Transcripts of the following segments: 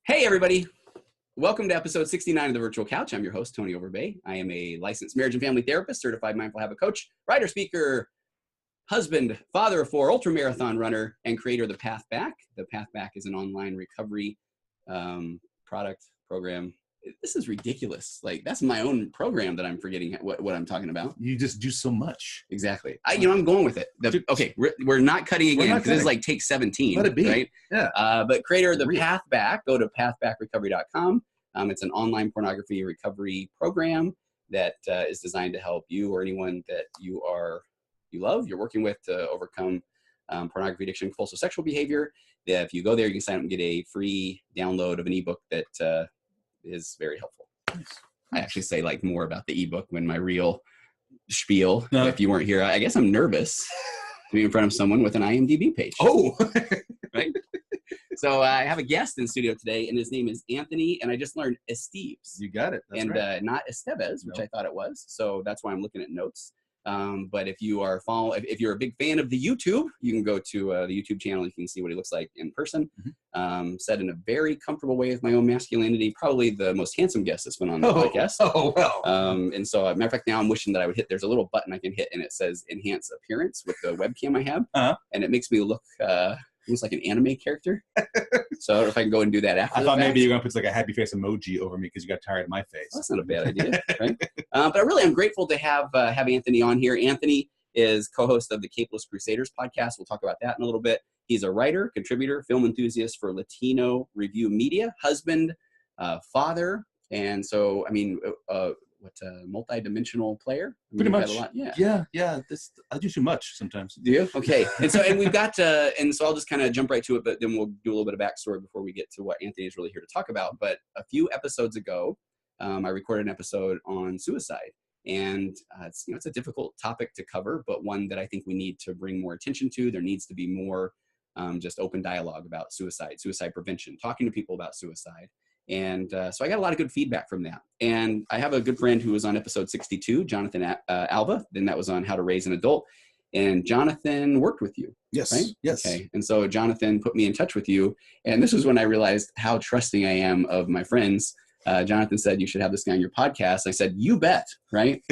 Hey, everybody. Welcome to episode 69 of The Virtual Couch. I'm your host, Tony Overbay. I am a licensed marriage and family therapist, certified mindful habit coach, writer, speaker, husband, father of 4, ultramarathon runner, and creator of The Path Back. The Path Back is an online recovery product program. This is ridiculous. Like, that's my own program that I'm forgetting what I'm talking about. You just do so much. Exactly. I'm going with it. Okay, we're not cutting again because this is like take 17. Let it be. Right? Yeah. But creator of The Path Back, go to pathbackrecovery.com. It's an online pornography recovery program that is designed to help you or anyone that you love, you're working with, to overcome pornography addiction, compulsive sexual behavior. If you go there, you can sign up and get a free download of an ebook that is very helpful. Nice. I actually say like more about the ebook when my real spiel. No. If you weren't here, I guess I'm nervous to be in front of someone with an IMDb page. Oh, right. So I have a guest in studio today, and his name is Anthony, and I just learned Esteves. You got it. That's right. Not Esteves, which I thought it was. So that's why I'm looking at notes. But if you are if you're a big fan of the YouTube, you can go to the YouTube channel. You can see what he looks like in person. Mm-hmm. Said in a very comfortable way with my own masculinity. Probably the most handsome guest that's been on the podcast. Oh, well. And so, matter of fact, now I'm wishing that I would hit. There's a little button I can hit, and it says "Enhance Appearance" with the webcam I have, and it makes me look almost like an anime character. So if I can go and do that after. I thought maybe you're gonna put like a happy face emoji over me because you got tired of my face. Well, that's not a bad idea, right? But I'm grateful to have Anthony on here. Anthony is co-host of the Capeless Crusaders podcast. We'll talk about that in a little bit. He's a writer, contributor, film enthusiast for Latino Review Media, husband, father, and so multi-dimensional player. Pretty much. A lot. Yeah. I do too much sometimes. Do you? Okay. And we've got and so I'll just kind of jump right to it, but then we'll do a little bit of backstory before we get to what Anthony is really here to talk about. But a few episodes ago, I recorded an episode on suicide, and it's a difficult topic to cover, but one that I think we need to bring more attention to. There needs to be more just open dialogue about suicide prevention, talking to people about suicide. And so I got a lot of good feedback from that. And I have a good friend who was on episode 62, Jonathan Alva. Then that was on how to raise an adult. And Jonathan worked with you. Yes. Right? Yes. Okay. And so Jonathan put me in touch with you. And this was when I realized how trusting I am of my friends. Jonathan said, you should have this guy on your podcast. I said, you bet. Right.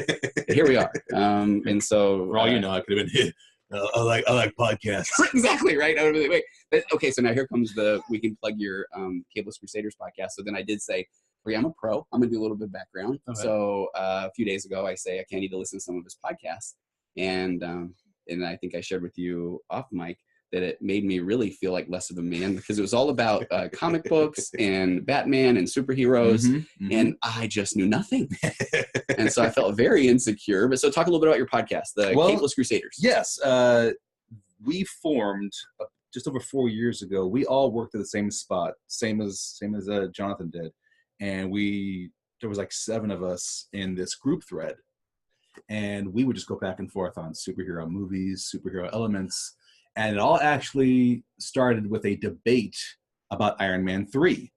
Here we are. And so for all you know, I could have been I like podcasts. Exactly, right? Wait. But, okay, so now here comes we can plug your Capeless Crusaders podcast. So then I did say, I'm a pro. I'm going to do a little bit of background. Okay. So a few days ago, I say, I need to listen to some of his podcasts. And I think I shared with you off mic that it made me really feel like less of a man because it was all about comic books and Batman and superheroes. Mm-hmm. And I just knew nothing. And so I felt very insecure. But so talk a little bit about your podcast, the Capeless Crusaders. Yes. We formed just over 4 years ago. We all worked at the same spot, same as Jonathan did. And there was like 7 of us in this group thread. And we would just go back and forth on superhero movies, superhero elements. And it all actually started with a debate about Iron Man 3.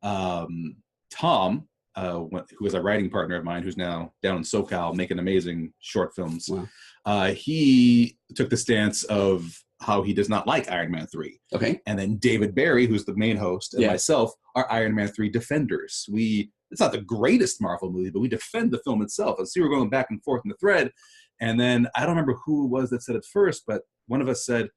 Tom, who is a writing partner of mine, who's now down in SoCal making amazing short films, he took the stance of how he does not like Iron Man 3. Okay. And then David Barry, who's the main host, and myself are Iron Man 3 defenders. It's not the greatest Marvel movie, but we defend the film itself. And so we're going back and forth in the thread. And then I don't remember who it was that said it first, but one of us said,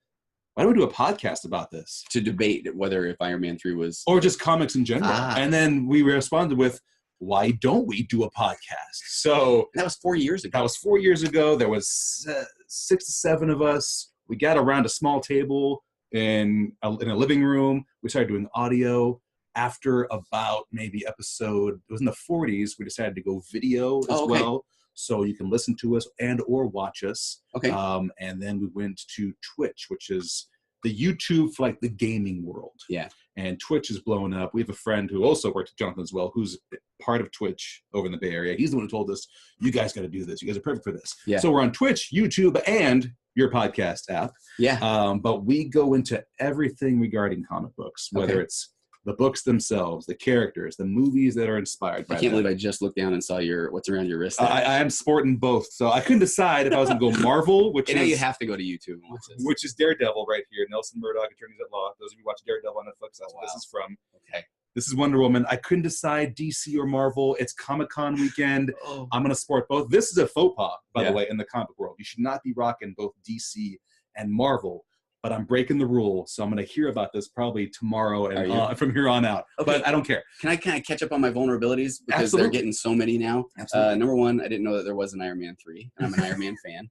why don't we do a podcast about this? To debate whether if Iron Man 3 was... Or just comics in general. And then we responded with, why don't we do a podcast? So... That was 4 years ago. That was 4 years ago. There was 6 to 7 of us. We got around a small table in a living room. We started doing audio. After about maybe episode... It was in the 40s. We decided to go video as well. So you can listen to us and or watch us. Okay. And then we went to Twitch, which is the YouTube for like the gaming world. Yeah. And Twitch is blowing up. We have a friend who also worked at Jonathan as well, who's part of Twitch over in the Bay Area. He's the one who told us, you guys got to do this. You guys are perfect for this. Yeah. So we're on Twitch, YouTube, and your podcast app. Yeah. But we go into everything regarding comic books, whether it's the books themselves, the characters, the movies that are inspired by them. I can't believe I just looked down and saw what's around your wrist. I am sporting both. So I couldn't decide if I was going to go Marvel, which now you have to go to YouTube and watch this. Which is Daredevil right here. Nelson Murdoch, Attorneys at Law. Those of you watching Daredevil on Netflix, that's what this is from. Okay. This is Wonder Woman. I couldn't decide DC or Marvel. It's Comic-Con weekend. Oh. I'm going to sport both. This is a faux pas, by the way, in the comic world. You should not be rocking both DC and Marvel. But I'm breaking the rule, so I'm going to hear about this probably tomorrow and from here on out. Okay. But I don't care. Can I kind of catch up on my vulnerabilities? Because Absolutely. they're getting so many now. Absolutely. Number one, I didn't know that there was an Iron Man 3, and I'm an Iron Man fan.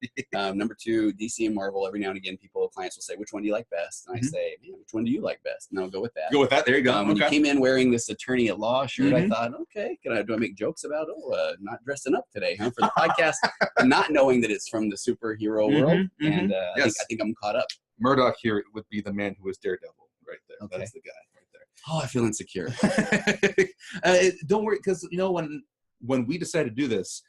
Number two, DC and Marvel, every now and again, clients will say, which one do you like best? And I say, man, which one do you like best? And I'll go with that. Go with that. There you go. When you came in wearing this attorney at law shirt, I thought, okay, do I make jokes about, not dressing up today for the podcast, and not knowing that it's from the superhero world. And I think I'm caught up. Murdoch here would be the man who was Daredevil right there. Okay. That's the guy right there. Oh, I feel insecure. Don't worry, because when we decided to do this,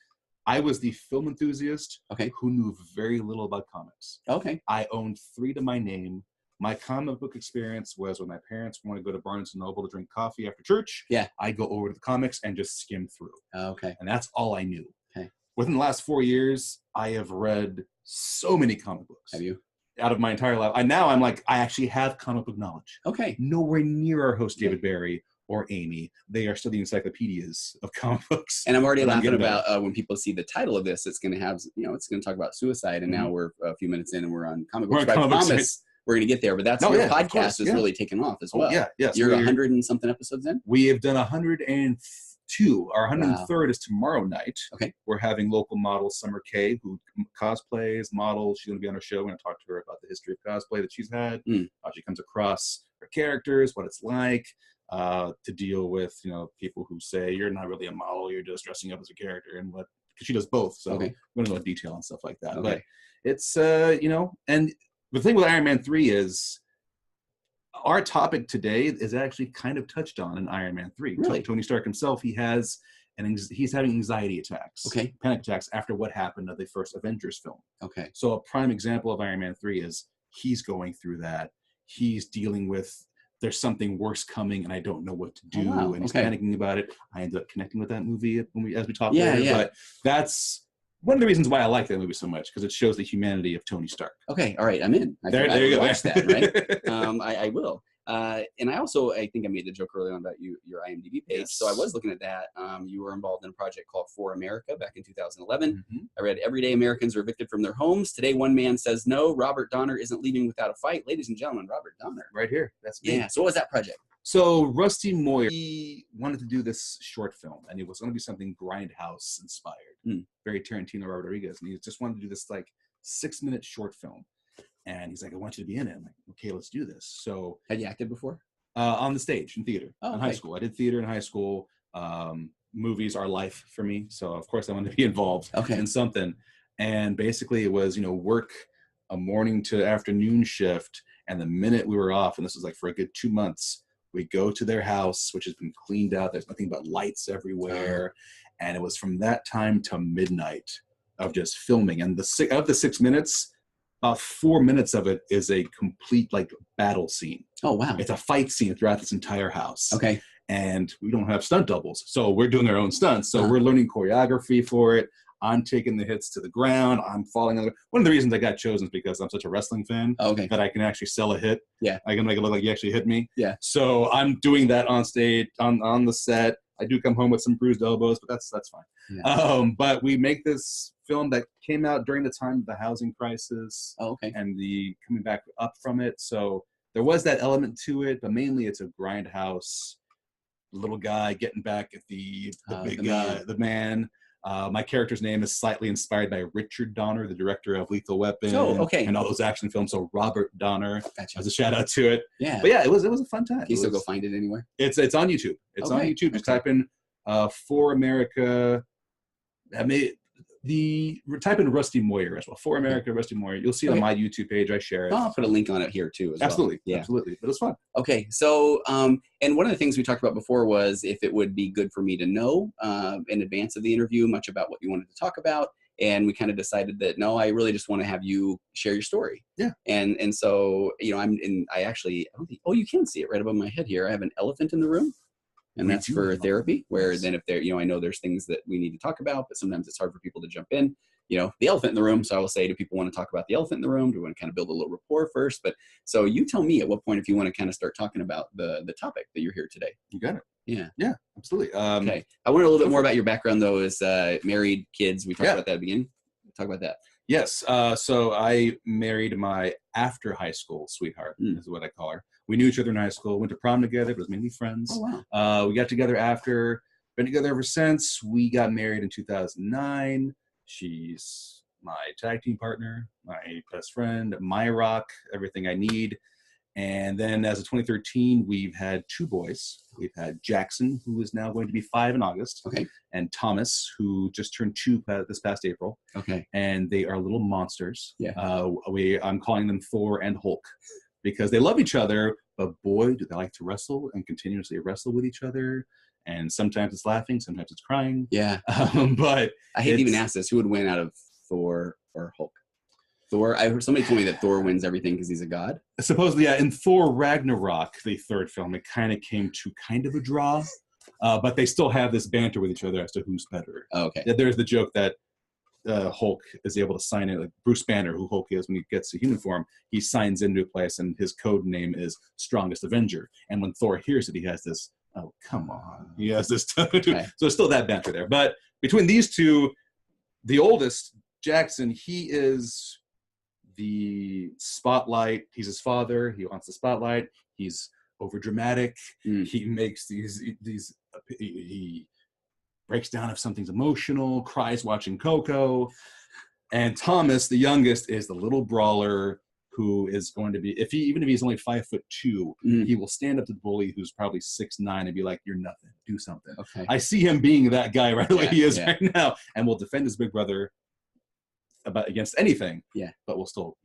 I was the film enthusiast who knew very little about comics. Okay. I owned 3 to my name. My comic book experience was when my parents wanted to go to Barnes & Noble to drink coffee after church. Yeah. I'd go over to the comics and just skim through. Okay. And that's all I knew. Okay. Within the last 4 years, I have read so many comic books. Have you? Out of my entire life. I actually have comic book knowledge. Okay. Nowhere near our host, David Barry or Amy. They are still the encyclopedias of comic books. And I'm already laughing about when people see the title of this, it's going to have, it's going to talk about suicide. And now we're a few minutes in and we're on comic books. I promise we're going to get there. But that's your podcast is really taking off as well. Yes. You're 100 and something episodes in? We have done 102. Our 103rd is tomorrow night. Okay. We're having local model Summer K, who cosplays, models. She's going to be on our show. We're going to talk to her about the history of cosplay that she's had, how she comes across her characters, what it's like to deal with, people who say you're not really a model, you're just dressing up as a character, and because she does both. So we're going to go into detail and stuff like that. Okay. But it's, and the thing with Iron Man 3 is, our topic today is actually kind of touched on in Iron Man 3. Really? Tony Stark himself, he's having anxiety attacks, panic attacks after what happened of the first Avengers film. Okay. So a prime example of Iron Man 3 is he's going through that. He's dealing with, there's something worse coming and I don't know what to do. And he's panicking about it. I ended up connecting with that movie as we talked later. Yeah. But that's one of the reasons why I like that movie so much, because it shows the humanity of Tony Stark. Okay, all right, I'm in. There you go. Watch that, right? I will. And I think I made the joke earlier on about your IMDb page. Yes. So I was looking at that. You were involved in a project called For America back in 2011. I read, everyday Americans are evicted from their homes. Today, one man says no. Robert Donner isn't leaving without a fight. Ladies and gentlemen, Robert Donner. Right here. That's me. Yeah. So what was that project? So Rusty Moyer, he wanted to do this short film, and it was going to be something Grindhouse inspired, very Tarantino Rodriguez, and he just wanted to do this 6-minute short film. And he's like, I want you to be in it. I'm like, okay, let's do this. So had you acted before? On the stage in theater in high school. I did theater in high school. Movies are life for me, so of course I wanted to be involved in something. And basically, it was work a morning to afternoon shift, and the minute we were off, and this was for a good 2 months. We go to their house, which has been cleaned out. There's nothing but lights everywhere. And it was from that time to midnight of just filming. And of the 6 minutes, about 4 minutes of it is a complete battle scene. Oh, wow. It's a fight scene throughout this entire house. Okay. And we don't have stunt doubles. So we're doing our own stunts. So we're learning choreography for it. I'm taking the hits to the ground. I'm falling on the. One of the reasons I got chosen is because I'm such a wrestling fan that I can actually sell a hit. Yeah. I can make it look like you actually hit me. Yeah. So I'm doing that on stage, on the set. I do come home with some bruised elbows, but that's fine. Yeah. But we make this film that came out during the time of the housing crisis. And the coming back up from it. So there was that element to it, but mainly it's a grindhouse, little guy getting back at the big guy, the man. My character's name is slightly inspired by Richard Donner, the director of Lethal Weapon and all those action films. So Robert Donner as a shout out to it. Yeah. But yeah, it was a fun time. Can you still go find it anywhere? It's on YouTube. It's on YouTube. Just type in For America. Type in Rusty Moyer as well. For America, Rusty Moyer. You'll see it on my YouTube page. I share it. I'll put a link on it here too. Absolutely. Yeah. Absolutely. But it's fun. Okay. So, and one of the things we talked about before was if it would be good for me to know in advance of the interview much about what you wanted to talk about. And we kind of decided that, no, I really just want to have you share your story. Yeah. And so, I don't think, you can see it right above my head here. I have an elephant in the room. And that's for therapy, where then if there, I know there's things that we need to talk about, but sometimes it's hard for people to jump in. the elephant in the room. So I will say, do people want to talk about the elephant in the room? Do we want to kind of build a little rapport first? But so you tell me at what point if you want to kind of start talking about the topic that you're here today. You got it. Yeah. Yeah, absolutely. Okay. I want a little bit more about your background, though, as married, kids. We talked about that at the beginning. Talk about that. Yes. So I married my after high school sweetheart, is what I call her. We knew each other in high school, went to prom together, but it was mainly friends. Oh, wow. We got together after, been together ever since. We got married in 2009. She's my tag team partner, my best friend, my rock, everything I need. And then as of 2013, we've had 2 boys. We've had Jackson, who is now going to be 5 in August. Okay. And Thomas, who just turned 2 this past April. Okay. And they are little monsters. Yeah. I'm calling them Thor and Hulk because they love each other, but boy, do they like to wrestle and continuously wrestle with each other. And sometimes it's laughing, sometimes it's crying. Yeah. But I hate to even ask this. Who would win out of Thor or Hulk? Thor. I heard somebody told me that Thor wins everything because he's a god. Supposedly, yeah. In Thor Ragnarok, the 3rd film, it kind of came to kind of a draw, but they still have this banter with each other as to who's better. Oh, okay. There's the joke that Hulk is able to sign in, like Bruce Banner, who Hulk is when he gets to human form, he signs into a place and his code name is Strongest Avenger. And when Thor hears it, he has this, oh, come on. He has this. Okay. So it's still that banter there. But between these two, the oldest, Jackson, he is the spotlight. He's his father. He wants the spotlight. He's over dramatic. He makes he breaks down if something's emotional, cries watching Coco. And Thomas, the youngest, is the little brawler who is going to be, even if he's only 5'2", he will stand up to the bully who's probably 6'9" and be like, "You're nothing. Do something." Okay. I see him being that guy right the way he is right now, and will defend his big brother against anything. Yeah. But we'll still,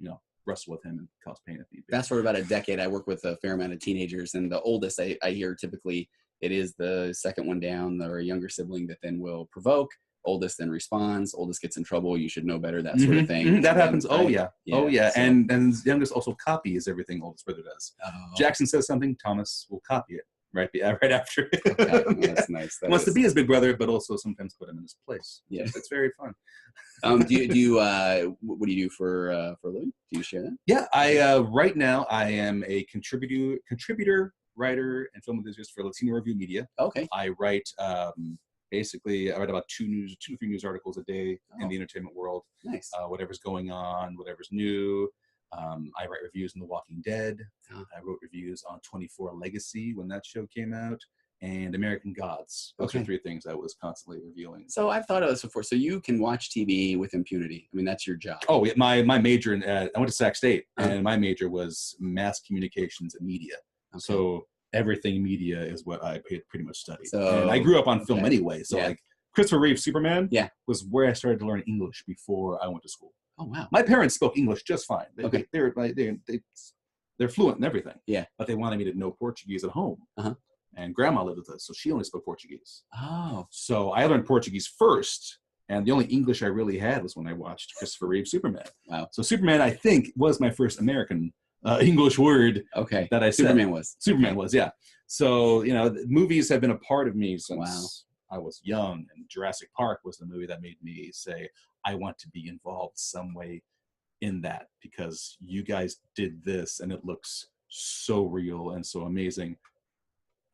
wrestle with him and cause pain if need be. Fast forward about a decade, I work with a fair amount of teenagers, and the oldest I hear typically it is the second one down or a younger sibling that then will provoke. Oldest then responds. Oldest gets in trouble. You should know better. That sort of thing. That happens. Right? Oh yeah. So, and youngest also copies everything oldest brother does. Oh. Jackson says something, Thomas will copy it right after. Okay. Well, that's nice. Wants to be his big brother, but also sometimes put him in his place. Yeah, it's very fun. What do you do for a living? Do you share that? Yeah, I right now I am a contributor, writer, and film enthusiast for Latino Review Media. Okay. I write basically I write about 2 to 3 news articles a day in the entertainment world. Nice. Whatever's going on, whatever's new. I write reviews on The Walking Dead. I wrote reviews on 24 Legacy when that show came out, and American Gods. Those are 3 things I was constantly reviewing. So I've thought of this before. So you can watch TV with impunity. I mean, that's your job. Oh, my major, I went to Sac State, and my major was mass communications and media. Okay. So everything media is what I pretty much studied. So, and I grew up on film anyway. So like Christopher Reeve, Superman, was where I started to learn English before I went to school. Oh wow! My parents spoke English just fine. They're fluent in everything. Yeah, but they wanted me to know Portuguese at home. And Grandma lived with us, so she only spoke Portuguese. Oh, so I learned Portuguese first, and the only English I really had was when I watched Christopher Reeve Superman. Wow! So Superman, I think, was my first American English word. Okay, that I said. Superman was, yeah. So movies have been a part of me since I was young, and Jurassic Park was the movie that made me say, I want to be involved some way in that because you guys did this and it looks so real and so amazing.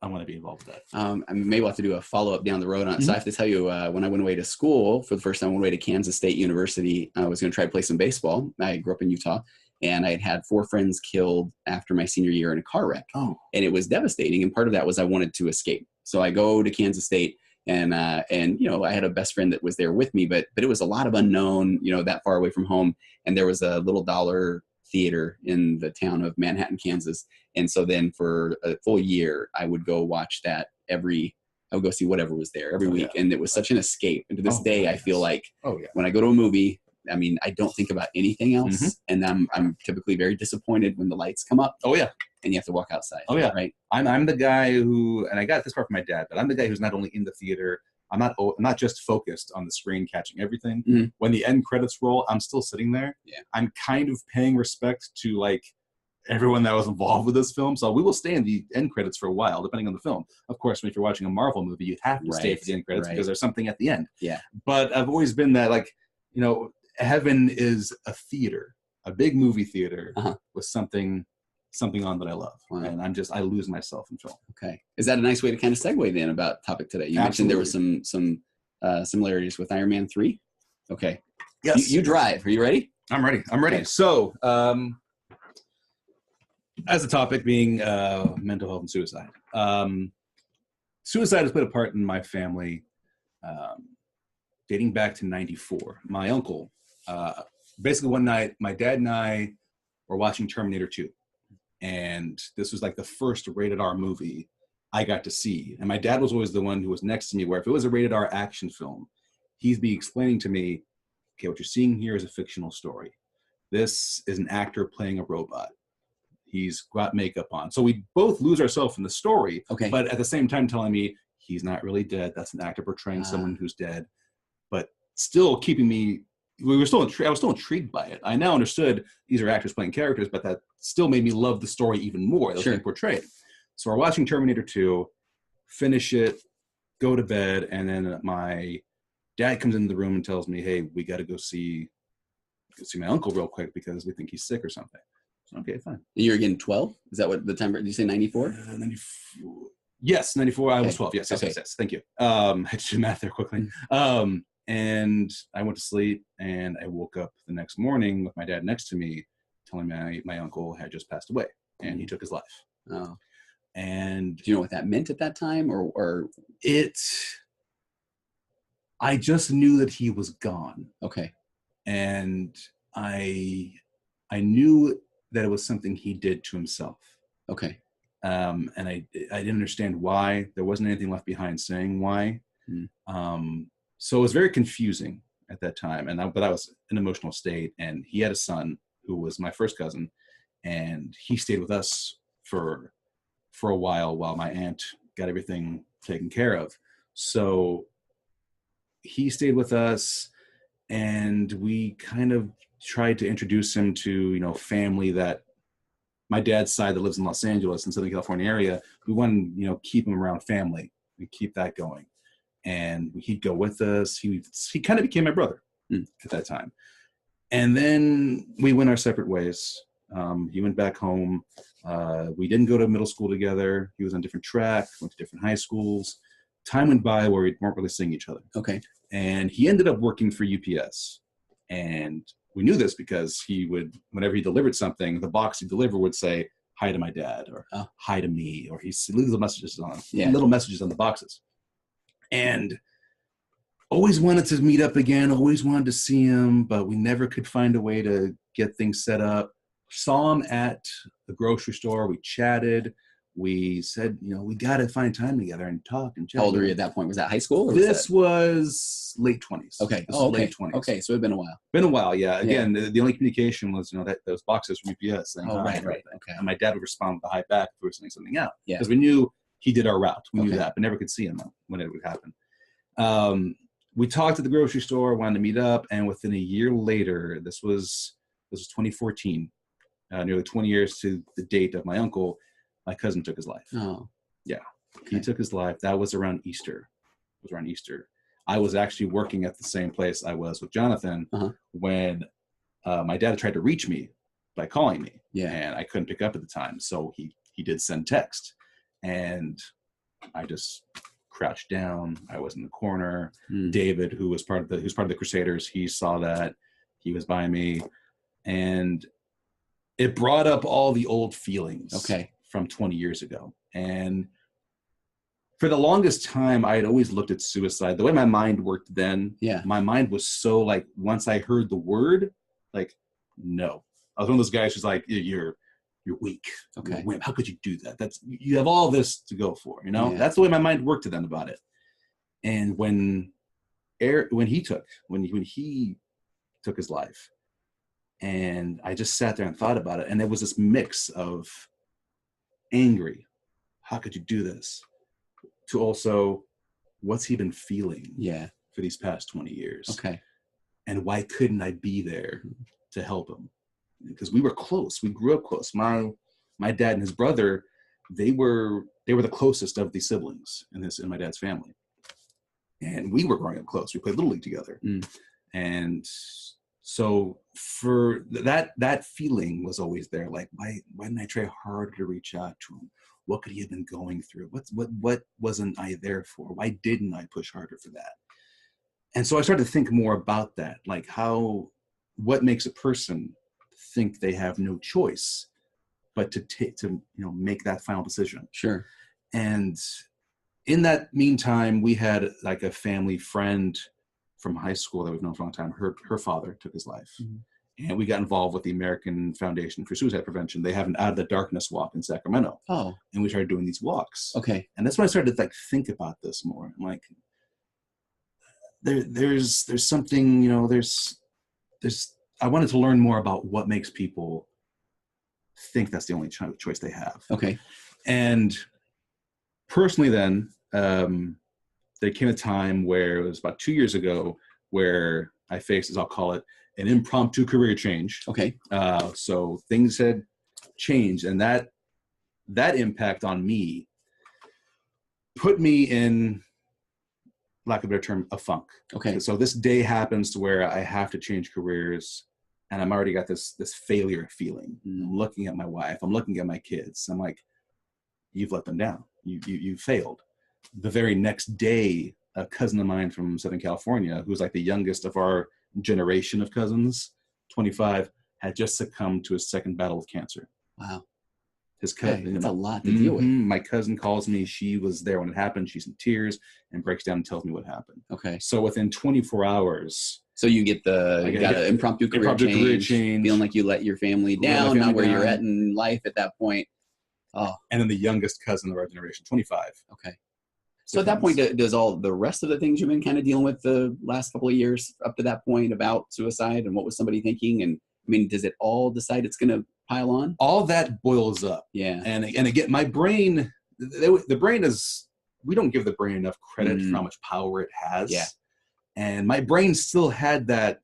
I want to be involved with that. Maybe we'll have to do a follow-up down the road on it. So I have to tell you, when I went away to school for the first time, I went away to Kansas State University. I was going to try to play some baseball. I grew up in Utah, and I had 4 friends killed after my senior year in a car wreck. Oh. And it was devastating. And part of that was I wanted to escape. So I go to Kansas State. And I had a best friend that was there with me, but it was a lot of unknown, that far away from home. And there was a little dollar theater in the town of Manhattan, Kansas. And so then for a full year, I would go watch that I would go see whatever was there every week. Yeah. And it was such an escape. And to this day, I feel like when I go to a movie, I mean, I don't think about anything else. And I'm typically very disappointed when the lights come up. Oh, yeah. And you have to walk outside. Oh, yeah. Right. I'm the guy who, and I got this part from my dad, but I'm the guy who's not only in the theater, I'm not just focused on the screen catching everything. When the end credits roll, I'm still sitting there. Yeah. I'm kind of paying respect to like everyone that was involved with this film. So we will stay in the end credits for a while, depending on the film. Of course, if you're watching a Marvel movie, you have to stay for the end credits because there's something at the end. Yeah. But I've always been that like, heaven is a theater, a big movie theater Uh-huh. with something on that I love. Wow. And I lose myself in film. Okay. Is that a nice way to kind of segue then about topic today? You mentioned there was some similarities with Iron Man 3. Okay. Yes. You drive. Are you ready? I'm ready. Okay. So, as a topic being mental health and suicide. Suicide has played a part in my family dating back to 94. My uncle, basically one night, my dad and I were watching Terminator 2. And this was like the first rated R movie I got to see. And my dad was always the one who was next to me, where if it was a rated R action film, he'd be explaining to me, okay, what you're seeing here is a fictional story. This is an actor playing a robot. He's got makeup on. So we both lose ourselves in the story, Okay. but at the same time telling me he's not really dead. That's an actor portraying someone who's dead. But still keeping me, I was still intrigued by it. I now understood these are actors playing characters, but that still made me love the story even more that was being portrayed. So we're watching Terminator 2, finish it, go to bed, and then my dad comes into the room and tells me, hey, we got to go see my uncle real quick because we think he's sick or something. So, okay, fine. You're again 12? Is that what the time? Did you say 94? 94. Yes, 94. I was 12. Yes. Thank you. I had to do math there quickly. And I went to sleep, and I woke up the next morning with my dad next to me, telling me my uncle had just passed away, and he took his life. Oh. And do you know what that meant at that time, or I just knew that he was gone. Okay. And I knew that it was something he did to himself. Okay. And I didn't understand why. There wasn't anything left behind saying why. So it was very confusing at that time. But I was in an emotional state, and he had a son who was my first cousin, and he stayed with us for a while my aunt got everything taken care of. So he stayed with us, and we kind of tried to introduce him to, family that my dad's side that lives in Los Angeles in Southern California area. We wanted, keep him around family and keep that going. And he'd go with us. He kind of became my brother at that time. And then we went our separate ways. He went back home. We didn't go to middle school together. He was on different tracks, went to different high schools. Time went by where we weren't really seeing each other. Okay. And he ended up working for UPS. And we knew this because he would, whenever he delivered something, the box he delivered would say, hi to my dad, or hi to me, or he'd leave little messages on the boxes. And always wanted to meet up again, always wanted to see him, but we never could find a way to get things set up. Saw him at the grocery store. We chatted. We said, we got to find time together and talk and chat. How old were you at that point? Was that high school? Or this was late 20s. Okay. Late 20s. Okay, so it'd been a while. Been a while, yeah. Again, the only communication was, that those boxes from UPS saying hi. Right. Okay. And my dad would respond with a hi back if we were sending something out. Yeah. Because we knew he did our route. We knew that, but never could see him when it would happen. We talked at the grocery store, wanted to meet up, and within a year later, this was 2014, nearly 20 years to the date of my uncle, my cousin took his life. Oh. Yeah. Okay. He took his life. That was around Easter. It was around Easter. I was actually working at the same place I was with Jonathan when my dad tried to reach me by calling me. Yeah. And I couldn't pick up at the time. So he did send text. And I just crouched down. I was in the corner. David, who's part of the Crusaders, he saw that. He was by me. And it brought up all the old feelings from 20 years ago. And for the longest time, I had always looked at suicide. The way my mind worked then, my mind was so like, once I heard the word, like, no. I was one of those guys who's like, you're weak. Okay. You're a wimp. How could you do that? You have all this to go for, That's the way my mind worked then about it. And when he took his life, and I just sat there and thought about it, and there was this mix of angry, how could you do this, to also, what's he been feeling for these past 20 years? Okay. And why couldn't I be there to help him? Because we were close. We grew up close. My dad and his brother, they were the closest of the siblings in my dad's family. And we were growing up close. We played Little League together. And So for that feeling was always there. Like, why didn't I try harder to reach out to him? What could he have been going through? What wasn't I there for? Why didn't I push harder for that? And so I started to think more about that, like what makes a person think they have no choice but to make that final decision. Sure. And in that meantime, we had like a family friend from high school that we've known for a long time. Her father took his life. Mm-hmm. And we got involved with the American Foundation for Suicide Prevention. They have an Out of the Darkness walk in Sacramento. Oh. And we started doing these walks. Okay. And that's when I started to like think about this more. I'm like, there's something, there's I wanted to learn more about what makes people think that's the only choice they have. Okay. And personally then, there came a time where it was about 2 years ago where I faced, as I'll call it, an impromptu career change. Okay. So things had changed, and that impact on me put me in, lack of a better term, a funk. Okay. So this day happens to where I have to change careers, and I'm already got this failure feeling. I'm looking at my wife, I'm looking at my kids. I'm like, you've let them down. You failed. The very next day, a cousin of mine from Southern California, who's like the youngest of our generation of cousins, 25, had just succumbed to his second battle with cancer. Wow. His cousin. That's a lot to deal with. My cousin calls me. She was there when it happened. She's in tears and breaks down and tells me what happened. Okay. So within 24 hours. So you get an impromptu career change, feeling like you let your family down, not where you're at in life at that point. Oh. And then the youngest cousin of our generation, 25. Okay. So at that point, does all the rest of the things you've been kind of dealing with the last couple of years up to that point about suicide and what was somebody thinking? And I mean, does it all decide it's going to pile on? All that boils up. Yeah. And again, my brain, the brain is, we don't give the brain enough credit for how much power it has. Yeah. And my brain still had that,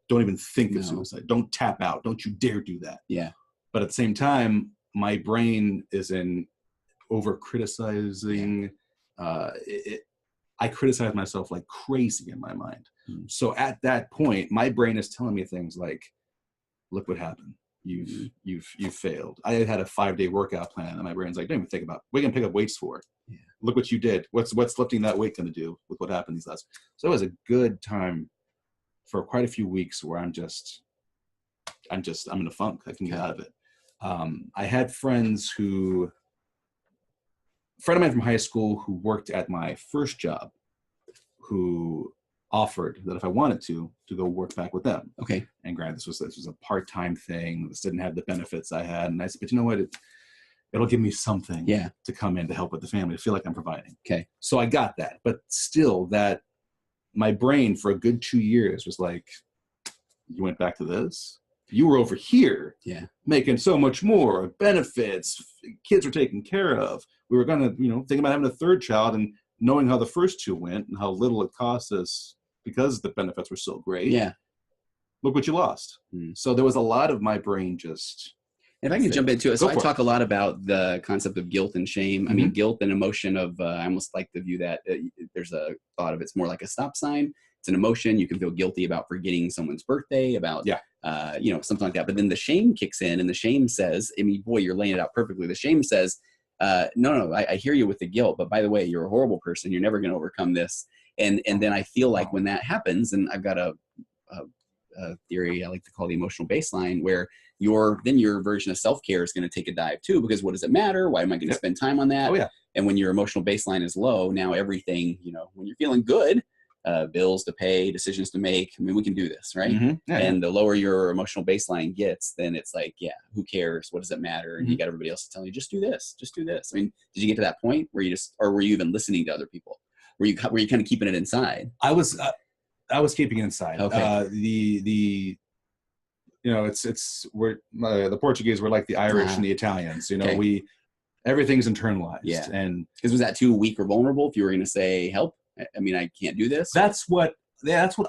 don't even think of suicide. Don't tap out. Don't you dare do that. Yeah. But at the same time, my brain is in over criticizing. I criticize myself like crazy in my mind. So at that point, my brain is telling me things like, look what happened. You've failed. I had a 5-day workout plan, and my brain's like, don't even think about it. We're gonna pick up weights for it. Yeah. Look what you did. What's lifting that weight gonna do with what happened these last? So it was a good time for quite a few weeks where I'm in a funk. I can get out of it. I had friends a friend of mine from high school who worked at my first job, who offered that if I wanted to go work back with them. Okay. And granted, this was a part-time thing. This didn't have the benefits I had. And I said, but you know what? It'll give me something to come in to help with the family, to feel like I'm providing. Okay. So I got that. But still, that my brain for a good 2 years was like, you went back to this? You were over here making so much more benefits. Kids were taken care of. We were going to, think about having a third child and knowing how the first two went and how little it cost us because the benefits were so great. Yeah. Look what you lost. So there was a lot of my brain just. If I can jump into it. So I talk a lot about the concept of guilt and shame. I mean, guilt and emotion of, I almost like to view that. There's a thought of it's more like a stop sign. It's an emotion. You can feel guilty about forgetting someone's birthday, about, something like that. But then the shame kicks in, and the shame says, I mean, boy, you're laying it out perfectly. The shame says, no, I hear you with the guilt, but by the way, you're a horrible person. You're never going to overcome this. And then I feel like when that happens, and I've got a theory I like to call the emotional baseline, where your version of self-care is going to take a dive too, because what does it matter? Why am I going to spend time on that? Oh, yeah. And when your emotional baseline is low, now everything, when you're feeling good, bills to pay, decisions to make, I mean, we can do this, right? Yeah, and the lower your emotional baseline gets, then it's like, who cares? What does it matter? And you got everybody else telling you, just do this, just do this. I mean, did you get to that point where or were you even listening to other people? Were you kind of keeping it inside? I was keeping it inside. Okay. The Portuguese were like the Irish and the Italians. Everything's internalized. Yeah. And because was that too weak or vulnerable? If you were going to say help, I mean, I can't do this. That's what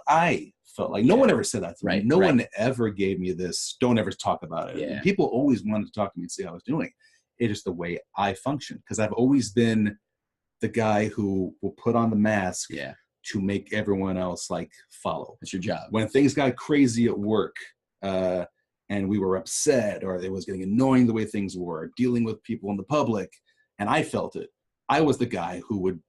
I felt like. No one ever said that to me. No one ever gave me this. Don't ever talk about it. Yeah. People always wanted to talk to me and see how I was doing. It is the way I function, because I've always been the guy who will put on the mask to make everyone else like follow. That's your job. When things got crazy at work, and we were upset, or it was getting annoying the way things were, dealing with people in the public, and I felt it, I was the guy who would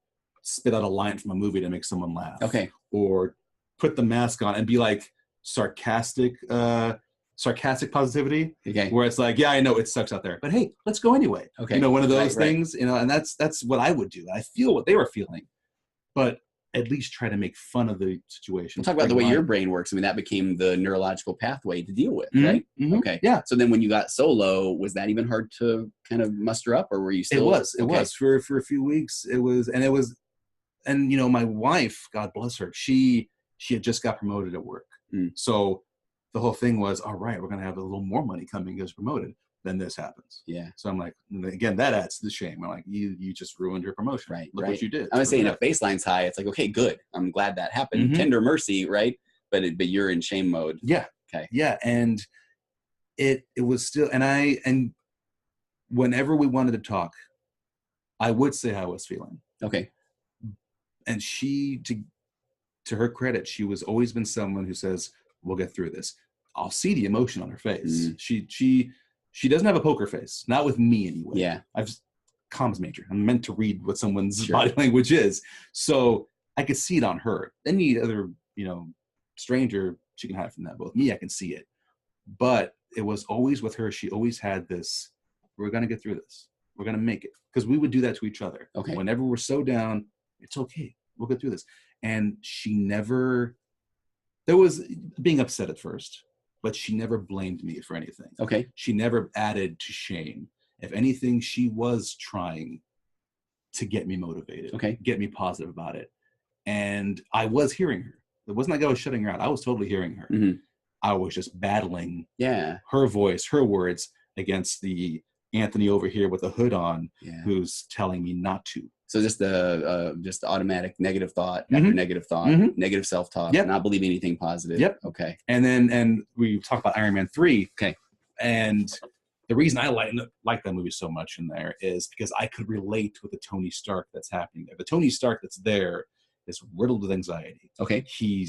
spit out a line from a movie to make someone laugh. Okay. Or put the mask on and be like sarcastic positivity. Okay. Where it's like, yeah, I know it sucks out there, but hey, let's go anyway. Okay. You know, one of those Right. things, you know, and that's what I would do. I feel what they were feeling, but at least try to make fun of the situation. We'll talk about the way your brain works. I mean, that became the neurological pathway to deal with, right? Mm-hmm. Okay. Yeah. So then when you got solo, was that even hard to kind of muster up, or were you still? It was for a few weeks. It was, and you know, my wife, God bless her, she had just got promoted at work. So the whole thing was, all right, we're going to have a little more money coming because promoted. Then this happens. Yeah. So I'm like, again, that adds to the shame. I'm like, you just ruined your promotion. Right. Look what you did. I'm gonna say, if baseline's high, it's like, okay, good. I'm glad that happened. Tender mercy, right? But you're in shame mode. Yeah. Okay. Yeah, and it was still, and whenever we wanted to talk, I would say how I was feeling. Okay. And she, to her credit, she was always been someone who says, we'll get through this. I'll see the emotion on her face. She doesn't have a poker face, not with me anyway. Yeah. I've comms major. I'm meant to read what someone's body language is. So I could see it on her. Any other, you know, stranger, she can hide from that. But with me, I can see it. But it was always with her. She always had this, we're going to get through this. We're going to make it. Because we would do that to each other. Okay. Whenever we're so down, it's okay. We'll get through this. And she never, there was being upset at first, but she never blamed me for anything. Okay. She never added to shame. If anything, she was trying to get me motivated, get me positive about it. And I was hearing her. It wasn't like I was shutting her out. I was totally hearing her. I was just battling her voice, her words against the Anthony over here with the hood on who's telling me not to. So just the automatic negative thought after negative thought, negative self-talk, not believing anything positive. Yep. Okay. And we talk about Iron Man 3. Okay. And the reason I like that movie so much in there is because I could relate with the Tony Stark that's happening there. The Tony Stark that's there is riddled with anxiety. Okay. He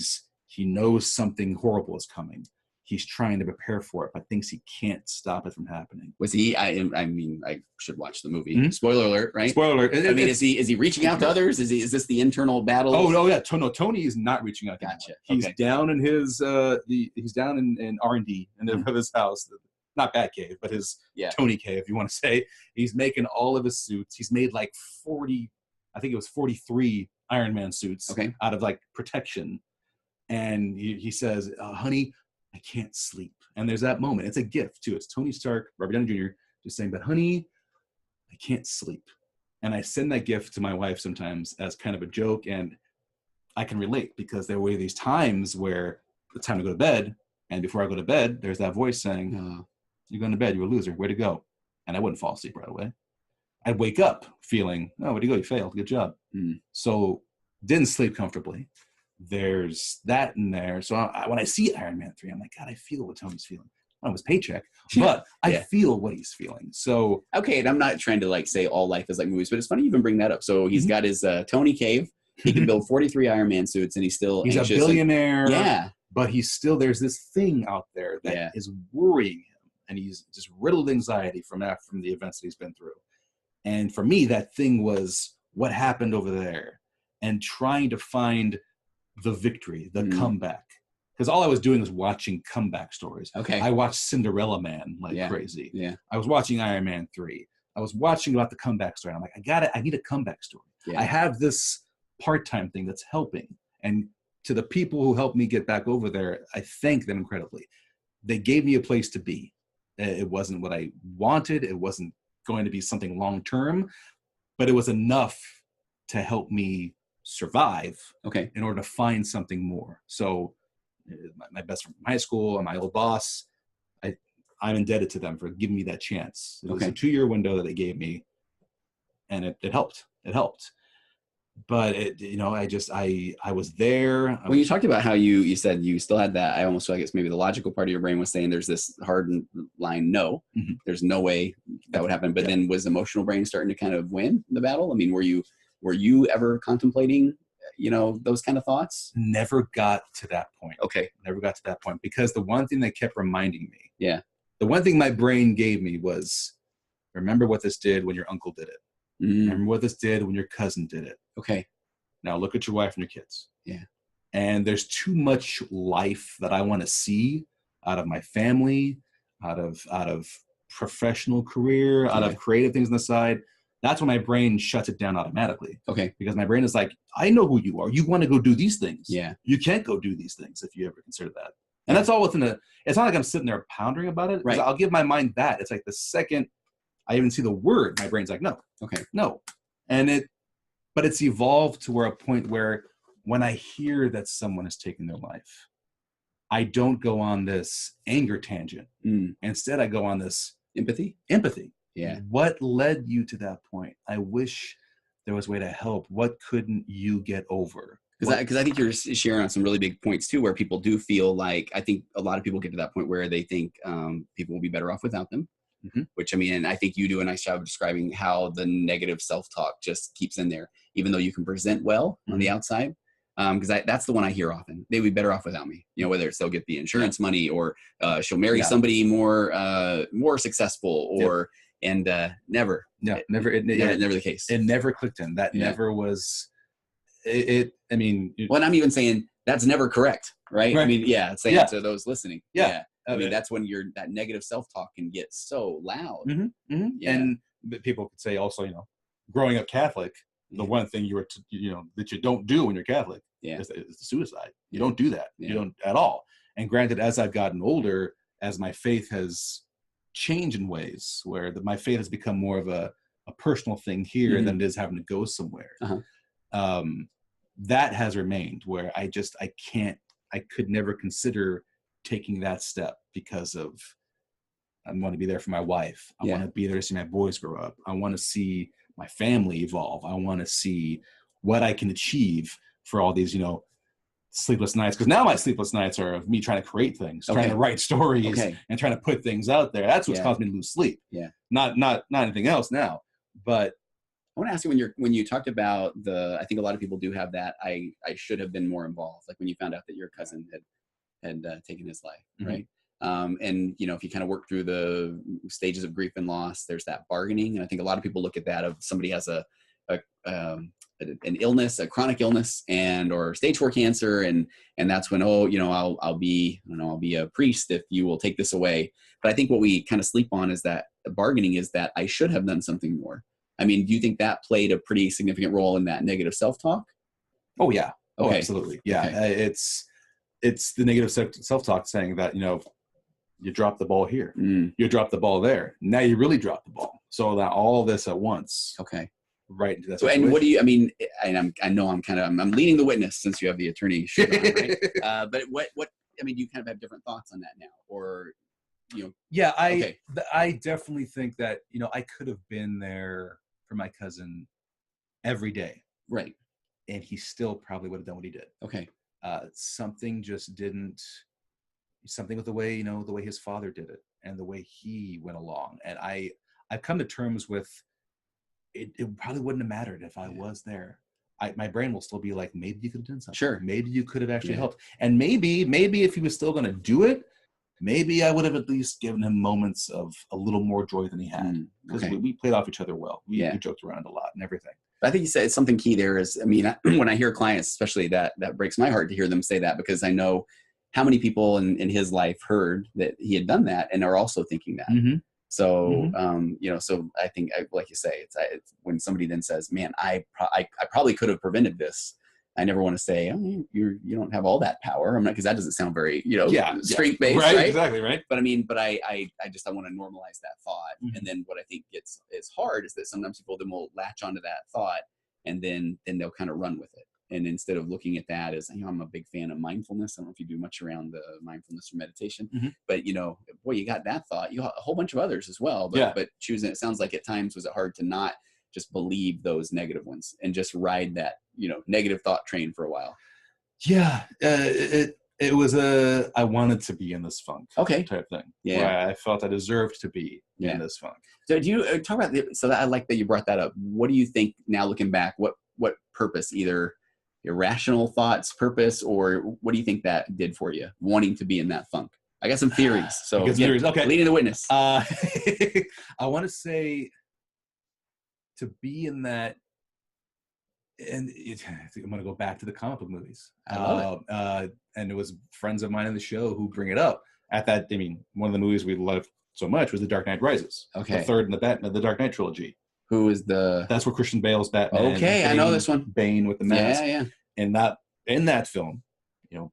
knows something horrible is coming. He's trying to prepare for it, but thinks he can't stop it from happening. Was he? I mean, I should watch the movie. Spoiler alert, right? Spoiler alert. I mean, is he reaching out to others? Is this the internal battle? Oh no, yeah. No, Tony is not reaching out. Gotcha. He's down in his he's down in R&D of his house. Not Batcave, but his Tony cave, if you want to say. He's making all of his suits. He's made like 40, I think it was 43 Iron Man suits out of like protection. And he says, honey, I can't sleep. And there's that moment. It's a gift too. It's Tony Stark, Robert Downey Jr. just saying, but honey, I can't sleep. And I send that gift to my wife sometimes as kind of a joke. And I can relate because there were these times where it's time to go to bed. And before I go to bed, there's that voice saying, you're going to bed. You're a loser. Way to go. And I wouldn't fall asleep right away. I'd wake up feeling, oh, where'd you go? You failed. Good job. So didn't sleep comfortably. There's that in there. So when I see Iron Man 3, I'm like, God, I feel what Tony's feeling. I don't know his paycheck, but I feel what he's feeling. So okay, and I'm not trying to like say all life is like movies, but it's funny you even bring that up. So he's got his Tony cave. He can build 43 Iron Man suits, and he's a billionaire. Yeah, but he's still, there's this thing out there that is worrying him, and he's just riddled with anxiety from the events that he's been through. And for me, that thing was what happened over there, and trying to find the victory, the comeback. Because all I was doing was watching comeback stories. Okay. I watched Cinderella Man like crazy. Yeah. I was watching Iron Man 3. I was watching about the comeback story. I'm like, I need a comeback story. Yeah. I have this part-time thing that's helping. And to the people who helped me get back over there, I thank them incredibly. They gave me a place to be. It wasn't what I wanted. It wasn't going to be something long-term, but it was enough to help me survive in order to find something more. So my best friend from high school and my old boss, I'm indebted to them for giving me that chance. It was a 2-year window that they gave me, and it helped. It helped. But I was there. When you talked about how you said you still had that, I almost feel like it's maybe the logical part of your brain was saying there's this hard line, no, there's no way that would happen. But then was emotional brain starting to kind of win the battle? I mean, were you ever contemplating, those kind of thoughts? Never got to that point. Okay. Never got to that point, because the one thing that kept reminding me, Yeah. the one thing my brain gave me was, remember what this did when your uncle did it. Remember what this did when your cousin did it. Okay. Now look at your wife and your kids. Yeah. And there's too much life that I want to see out of my family, out of professional career, out of creative things on the side. That's when my brain shuts it down automatically. Okay. Because my brain is like, I know who you are. You want to go do these things. Yeah. You can't go do these things if you ever consider that. And that's all within it's not like I'm sitting there pondering about it. Right. I'll give my mind that. It's like the second I even see the word, my brain's like, no. Okay. No. But it's evolved to a point where when I hear that someone is taking their life, I don't go on this anger tangent. Instead, I go on this empathy. Yeah. What led you to that point? I wish there was a way to help. What couldn't you get over? Because I think you're sharing on some really big points too, where people do feel like, I think a lot of people get to that point where they think people will be better off without them. Which, I mean, and I think you do a nice job of describing how the negative self-talk just keeps in there, even though you can present well on the outside. Because that's the one I hear often. They'd be better off without me. Whether it's they'll get the insurance money, or she'll marry somebody more successful, or never. No, never. Never the case. It never clicked in. That never was. I mean. Well, and I'm even saying that's never correct, right? I mean, saying to those listening. I mean, that's when that negative self-talk can get so loud. And people could say also, growing up Catholic, the one thing that you don't do when you're Catholic is the suicide. You don't do that. You don't at all. And granted, as I've gotten older, as my faith has changed in ways where my faith has become more of a personal thing here than it is having to go somewhere. That has remained, where I could never consider taking that step, because of I want to be there for my wife. I want to be there to see my boys grow up. I want to see my family evolve. I want to see what I can achieve for all these, sleepless nights. Because now my sleepless nights are of me trying to create things, trying to write stories, and trying to put things out there. That's what's caused me to lose sleep. Not anything else now. But I want to ask you, when you talked about I think a lot of people do have that. I should have been more involved. Like when you found out that your cousin had taken his life, right? And if you kind of work through the stages of grief and loss, there's that bargaining, and I think a lot of people look at that of somebody has an illness, a chronic illness, or stage 4 cancer, and that's when I'll be a priest if you will take this away. But I think what we kind of sleep on is that bargaining is that I should have done something more. I mean, do you think that played a pretty significant role in that negative self-talk? Oh yeah, okay. Absolutely, yeah. Okay. It's the negative self-talk saying that you dropped the ball here, you dropped the ball there. Now you really dropped the ball. So that all this at once, right into that. So, and what do you? I mean, and I'm leading the witness since you have the attorney shirt on, right? But what? I mean, do you kind of have different thoughts on that now, or Yeah, I definitely think that I could have been there for my cousin every day, right? And he still probably would have done what he did. Okay. Something just didn't. Something with the way the way his father did it, and the way he went along. And I've come to terms with it probably wouldn't have mattered if I was there. My brain will still be like, maybe you could have done something. Sure. Maybe you could have actually helped. And maybe if he was still going to do it, maybe I would have at least given him moments of a little more joy than he had. Because we played off each other well. We joked around a lot and everything. I think you said something key there is, I mean, when I hear clients, especially that breaks my heart to hear them say that, because I know how many people in his life heard that he had done that and are also thinking that. So, so I think, like you say, it's when somebody then says, man, I probably could have prevented this. I never want to say, oh, you don't have all that power. I'm not, because that doesn't sound very, strength-based, right? Exactly, right. But I mean, I want to normalize that thought. And then what I think is hard is that sometimes people then will latch onto that thought, and then they'll kind of run with it. And instead of looking at that as, I'm a big fan of mindfulness. I don't know if you do much around the mindfulness or meditation, but boy, you got that thought. You got a whole bunch of others as well. But choosing, it sounds like at times was it hard to not just believe those negative ones and just ride that, negative thought train for a while. Yeah. It was I wanted to be in this funk type thing. Yeah. Where I felt I deserved to be in this funk. So do you talk about, so that I like that you brought that up. What do you think now looking back, what purpose either irrational thoughts, purpose, or what do you think that did for you, wanting to be in that funk? I got some theories. So theories. Okay. Leading the witness. I want to say to be in that, and I'm going to go back to the comic book movies. I love it. And it was friends of mine in the show who bring it up. At that, I mean, one of the movies we loved so much was The Dark Knight Rises. Okay. The third in the Dark Knight trilogy. Who is the? That's where Christian Bale's Batman. Okay, Bane, I know this one. Bane with the mask. Yeah. And in that film, you know,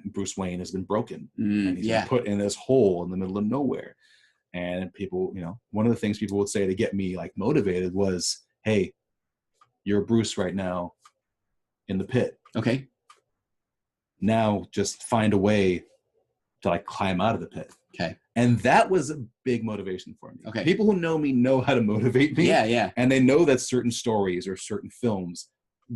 Bruce Wayne has been broken. And he's been put in this hole in the middle of nowhere. And people, you know, one of the things people would say to get me like motivated was, hey, you're Bruce right now in the pit. Okay. Now just find a way to like climb out of the pit. Okay. And that was a big motivation for me. Okay. People who know me know how to motivate me. Yeah. And they know that certain stories or certain films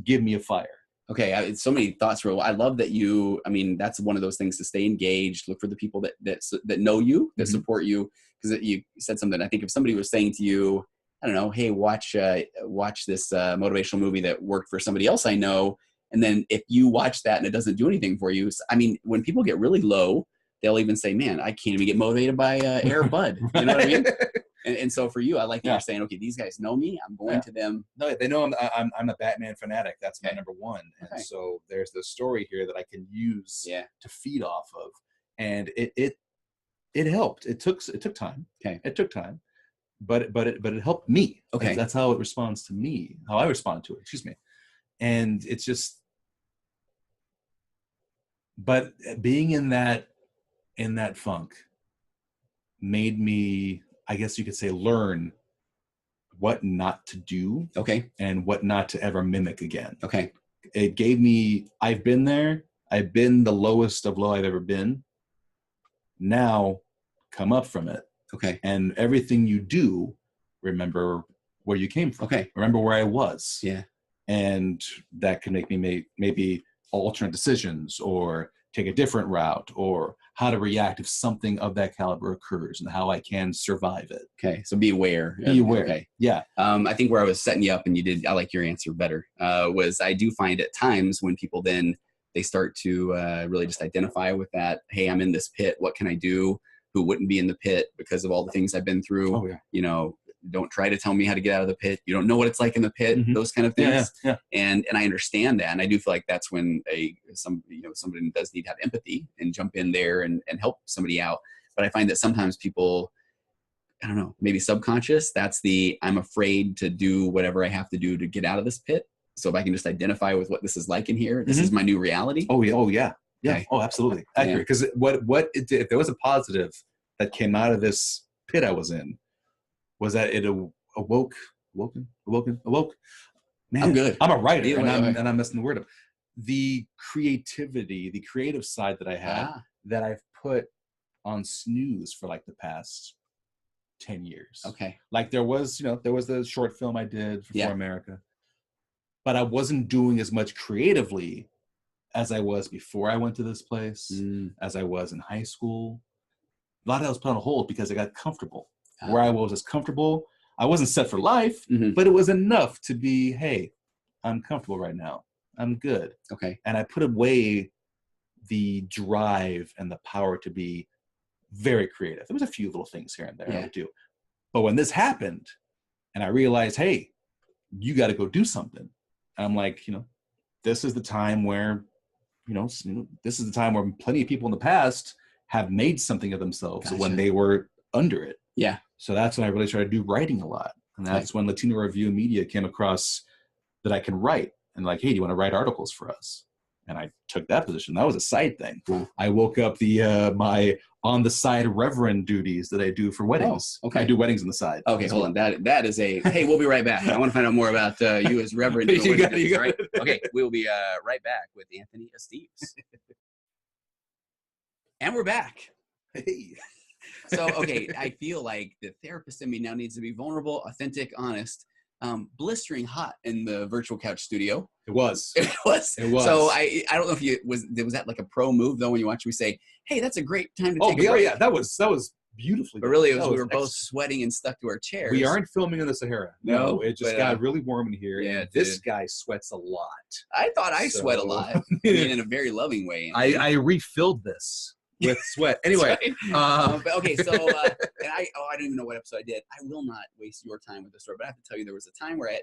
give me a fire. Okay. It's so many thoughts. I love that you, I mean, that's one of those things, to stay engaged, look for the people that know you, that support you. Because you said something, I think if somebody was saying to you, I don't know, hey, watch this motivational movie that worked for somebody else I know. And then if you watch that and it doesn't do anything for you, I mean, when people get really low, they'll even say, man, I can't even get motivated by Air Bud. You know what I mean? And so for you, I like that you're saying, okay, these guys know me. I'm going to them. No, they know I'm a Batman fanatic. That's my number one. And so there's this story here that I can use to feed off of. And it helped. It took time. Okay. It took time. But it helped me. Okay. That's how it responds to me, how I respond to it. Excuse me. And it's just, but being in that funk made me, I guess you could say, learn what not to do. Okay. And what not to ever mimic again. Okay. It gave me, I've been there. I've been the lowest of low I've ever been. Now come up from it. Okay. And everything you do, remember where you came from. Okay. Remember where I was. Yeah. And that can make me make maybe alternate decisions or take a different route, or how to react if something of that caliber occurs and how I can survive it. Okay. So be aware. Be aware. Okay. Yeah. I think where I was setting you up, and I like your answer better, was I do find at times when people then they start to really just identify with that, hey, I'm in this pit. What can I do? Who wouldn't be in the pit because of all the things I've been through? Oh, yeah. You know, don't try to tell me how to get out of the pit. You don't know what it's like in the pit. Mm-hmm. Those kind of things. Yeah. And I understand that, and I do feel like that's when somebody does need to have empathy and jump in there and help somebody out. But I find that sometimes people, I don't know, maybe subconscious. That's I'm afraid to do whatever I have to do to get out of this pit. So if I can just identify with what this is like in here, this is my new reality. Oh yeah. Oh yeah. Yeah. Okay. Oh, absolutely. Accurate. Because what it did, if there was a positive that came out of this pit I was in, was that it awoke. Man, I'm good. I'm a writer, and I'm messing the word up. The creativity, the creative side that I had, that I've put on snooze for like the past 10 years. Okay. Like there was the short film I did for America, but I wasn't doing as much creatively as I was before I went to this place, as I was in high school. A lot of that was put on hold because I got comfortable. Where I was comfortable. I wasn't set for life, but it was enough to be, hey, I'm comfortable right now. I'm good. Okay. And I put away the drive and the power to be very creative. There was a few little things here and there I would do. But when this happened and I realized, hey, you got to go do something. And I'm like, this is the time where, this is the time where plenty of people in the past have made something of themselves when they were under it. Yeah. So that's when I really started to do writing a lot. And that's when Latino Review Media came across that I can write. And like, hey, do you want to write articles for us? And I took that position. That was a side thing. I woke up my on the side reverend duties that I do for weddings. Oh, okay. I do weddings on the side. Okay, hold on. That is hey, we'll be right back. I want to find out more about you as reverend. You got it, right? Okay, we'll be right back with Anthony Esteves. And we're back. Hey. So, okay, I feel like the therapist in me now needs to be vulnerable, authentic, honest. Blistering hot in the virtual couch studio. It was. So I don't know if was that like a pro move though when you watch me say, hey, that's a great time to take a break. Yeah, that was beautifully. But really, it was, No, we were both sweating and stuck to our chairs. We aren't filming in the Sahara. No, It just got really warm in here. Yeah, and this guy sweats a lot. I thought I sweat a lot. I mean, in a very loving way. I refilled this with sweat. Anyway, but okay, so and I don't even know what episode I did. I will not waste your time with the story, but I have to tell you, there was a time where I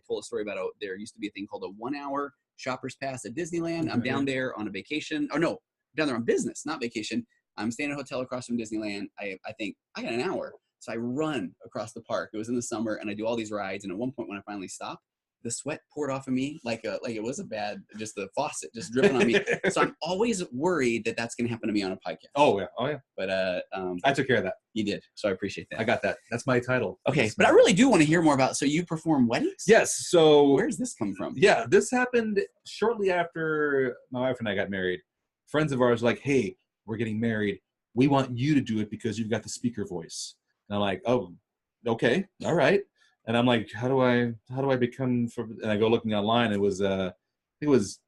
told a story about there used to be a thing called a 1 hour shopper's pass at Disneyland. I'm down there on a vacation. Oh no, I'm down there on business, not vacation. I'm staying at a hotel across from Disneyland. I think I got an hour, so I run across the park. It was in the summer, and I do all these rides. And at one point, when I finally stopped, the sweat poured off of me like it was a bad, just the faucet just dripping on me. So I'm always worried that that's going to happen to me on a podcast. Oh yeah. But I took care of that. You did, so I appreciate that. I got that. That's my title. Okay, but I really do want to hear more about. So you perform weddings? Yes. So where's this come from? Yeah, this happened shortly after my wife and I got married. Friends of ours were like, "Hey, we're getting married. We want you to do it because you've got the speaker voice." And I'm like, "Oh, okay, all right." And I'm like, how do I become? And I go looking online. It was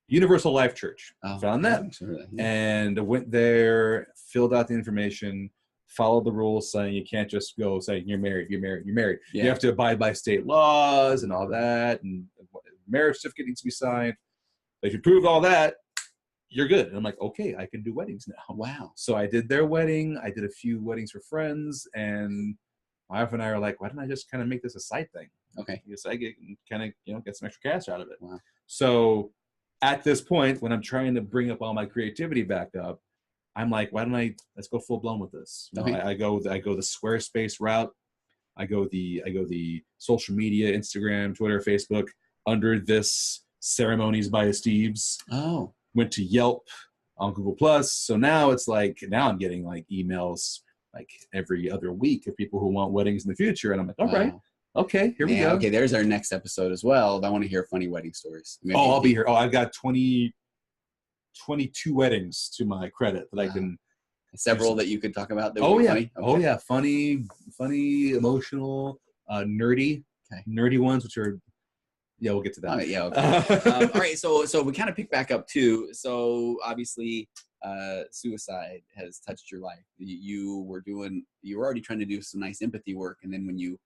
Universal Life Church. Found that, and went there, filled out the information, followed the rules saying you can't just go saying you're married. Yeah. You have to abide by state laws and all that, and marriage certificate needs to be signed. But if you prove all that, you're good. And I'm like, okay, I can do weddings now. Wow. So I did their wedding. I did a few weddings for friends, and my wife and I are like, why don't I just kind of make this a side thing? Okay. Because I get get some extra cash out of it. Wow. So at this point, when I'm trying to bring up all my creativity back up, I'm like, let's go full blown with this. Okay. I go the Squarespace route. I go the social media, Instagram, Twitter, Facebook, under this Ceremonies by Esteves. Oh. Went to Yelp on Google Plus. So now I'm getting like emails like every other week of people who want weddings in the future. And I'm like, all right, okay, here we go. Okay, there's our next episode as well. I want to hear funny wedding stories. Maybe. I'll be here. I've got 22 weddings to my credit that I can. Several that you could talk about. That Funny? Okay. Oh yeah, funny, emotional, nerdy, nerdy ones, which are. Yeah, we'll get to that. Okay. All right, so we kind of pick back up too. So obviously, suicide has touched your life. You were already trying to do some nice empathy work, and then when you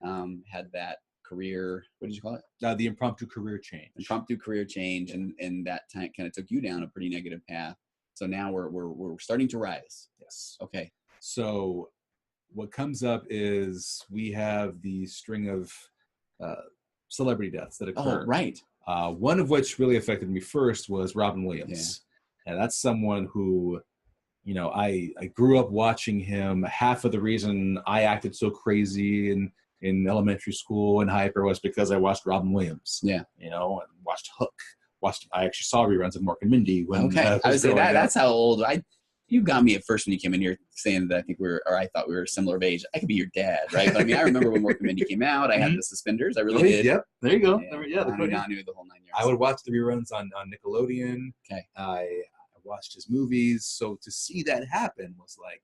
had that career, what did you call it? The impromptu career change. And that time kind of took you down a pretty negative path. So now we're starting to rise. Yes. Okay. So what comes up is we have the string of celebrity deaths that occur. Oh, right. One of which really affected me first was Robin Williams. Yeah. And that's someone who, I grew up watching him. Half of the reason I acted so crazy in elementary school and hyper was because I watched Robin Williams. Yeah. And watched Hook. I actually saw reruns of Mork and Mindy. I would say that's how old you got me at first when you came in here saying that I thought we were similar of age. I could be your dad, right? But I mean, I remember when Mork and Mindy came out, I had the suspenders. I really did. Yep. There you go. Yeah, I knew the whole 9 years. I would watch the reruns on Nickelodeon. Okay. I watched his movies. So to see that happen was like,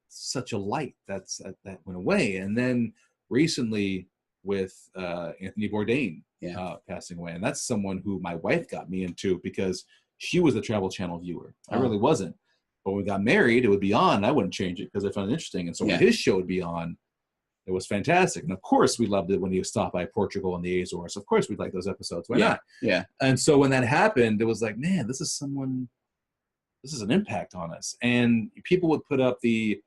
such a light that went away. And then recently with Anthony Bourdain passing away. And that's someone who my wife got me into because she was a Travel Channel viewer. I really wasn't. But when we got married, it would be on. I wouldn't change it because I found it interesting. And so when his show would be on, it was fantastic. And of course, we loved it when he was stopped by Portugal and the Azores. Of course, we'd like those episodes. Why not? Yeah. And so when that happened, it was like, man, this is an impact on us. And people would put up the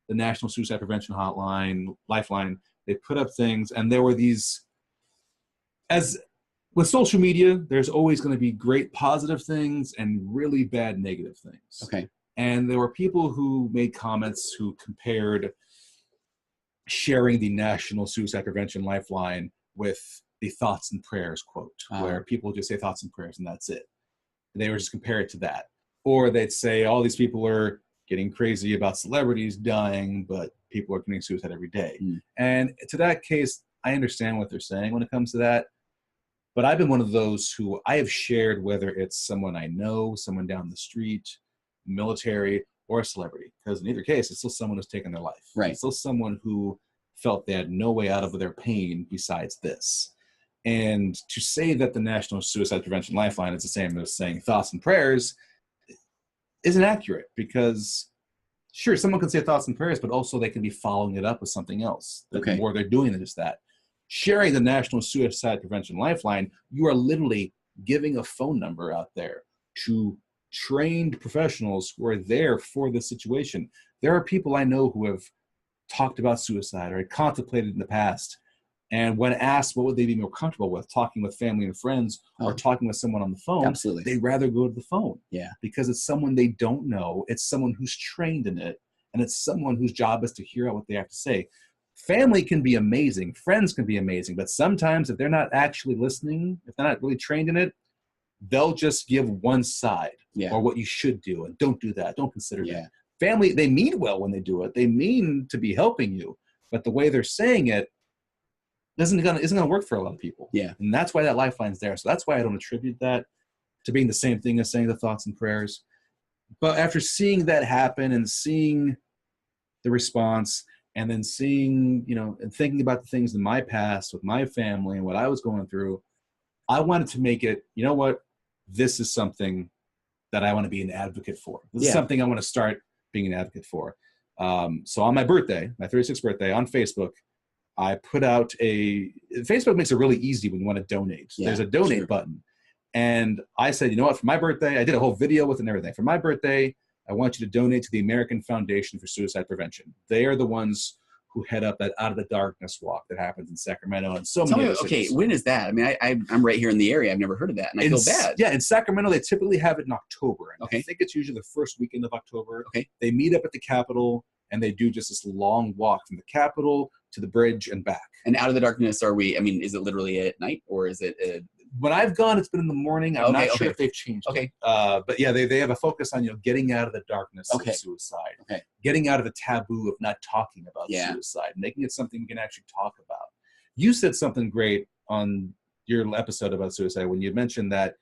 National Suicide Prevention Hotline, Lifeline. They put up things, and there were these, as with social media, there's always going to be great positive things and really bad negative things. Okay. And there were people who made comments who compared sharing the National Suicide Prevention Lifeline with the thoughts and prayers quote, where people just say thoughts and prayers and that's it. They would just compare it to that. Or they'd say all these people are getting crazy about celebrities dying, but people are committing suicide every day. And to that case, I understand what they're saying when it comes to that. But I've been one of those who I have shared, whether it's someone I know, someone down the street, military, or a celebrity. Because in either case, it's still someone who's taken their life. Right. It's still someone who felt they had no way out of their pain besides this. And to say that the National Suicide Prevention Lifeline is the same as saying thoughts and prayers isn't accurate, because Sure, someone can say thoughts and prayers, but also they can be following it up with something else. Okay. Or they're doing than just that. Sharing the National Suicide Prevention Lifeline, you are literally giving a phone number out there to trained professionals who are there for this situation. There are people I know who have talked about suicide or had contemplated in the past. And when asked what would they be more comfortable with, talking with family and friends or talking with someone on the phone, Absolutely. they'd rather go to the phone. Yeah. Because it's someone they don't know. It's someone who's trained in it. And it's someone whose job is to hear out what they have to say. Family can be amazing. Friends can be amazing. But sometimes if they're not actually listening, if they're not really trained in it, they'll just give one side or what you should do. And don't do that. Don't consider that. Family, they mean well when they do it. They mean to be helping you. But the way they're saying it isn't gonna work for a lot of people. Yeah. And that's why that lifeline's there. So that's why I don't attribute that to being the same thing as saying the thoughts and prayers. But after seeing that happen and seeing the response and then seeing, and thinking about the things in my past with my family and what I was going through, I wanted to make it, you know what, this is something that I want to be an advocate for. This is something I want to start being an advocate for. So on my birthday, my 36th birthday, on Facebook, I put out Facebook makes it really easy when you want to donate. There's a donate button. And I said, you know what, for my birthday, I did a whole video with it and everything. For my birthday, I want you to donate to the American Foundation for Suicide Prevention. They are the ones who head up that Out of the Darkness walk that happens in Sacramento and so many other cities. Okay, when is that? I mean, I'm right here in the area. I've never heard of that, and I feel bad. Yeah, in Sacramento, they typically have it in October. And okay. I think it's usually the first weekend of October. Okay. They meet up at the Capitol, and they do just this long walk from the Capitol to the bridge and back. And Out of the Darkness, is it literally at night, or is it... When I've gone, it's been in the morning. I'm not sure if they've changed it. But yeah, they have a focus on, getting out of the darkness of suicide. Okay. Getting out of the taboo of not talking about suicide, making it something we can actually talk about. You said something great on your episode about suicide when you mentioned that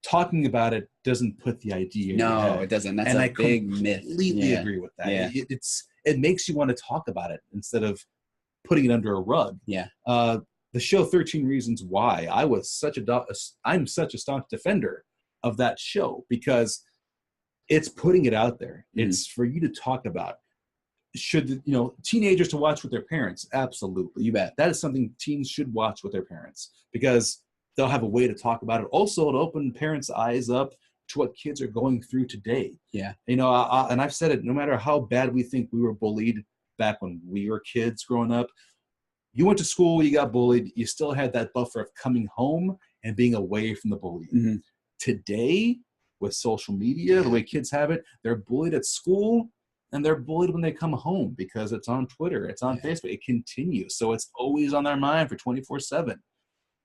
talking about it doesn't put the idea in your head. It doesn't. That's a big myth. I completely agree with that. Yeah. It makes you want to talk about it instead of putting it under a rug. Yeah. The show 13 Reasons Why, I'm such a staunch defender of that show because it's putting it out there. It's for you to talk about. Should, teenagers to watch with their parents? Absolutely. You bet. That is something teens should watch with their parents because they'll have a way to talk about it. Also, it'll open parents' eyes up to what kids are going through today. Yeah. And I've said it, no matter how bad we think we were bullied back when we were kids growing up, you went to school, you got bullied, you still had that buffer of coming home and being away from the bullying. Mm-hmm. Today, with social media, the way kids have it, they're bullied at school and they're bullied when they come home because it's on Twitter, it's on Facebook, it continues. So it's always on their mind for 24/7.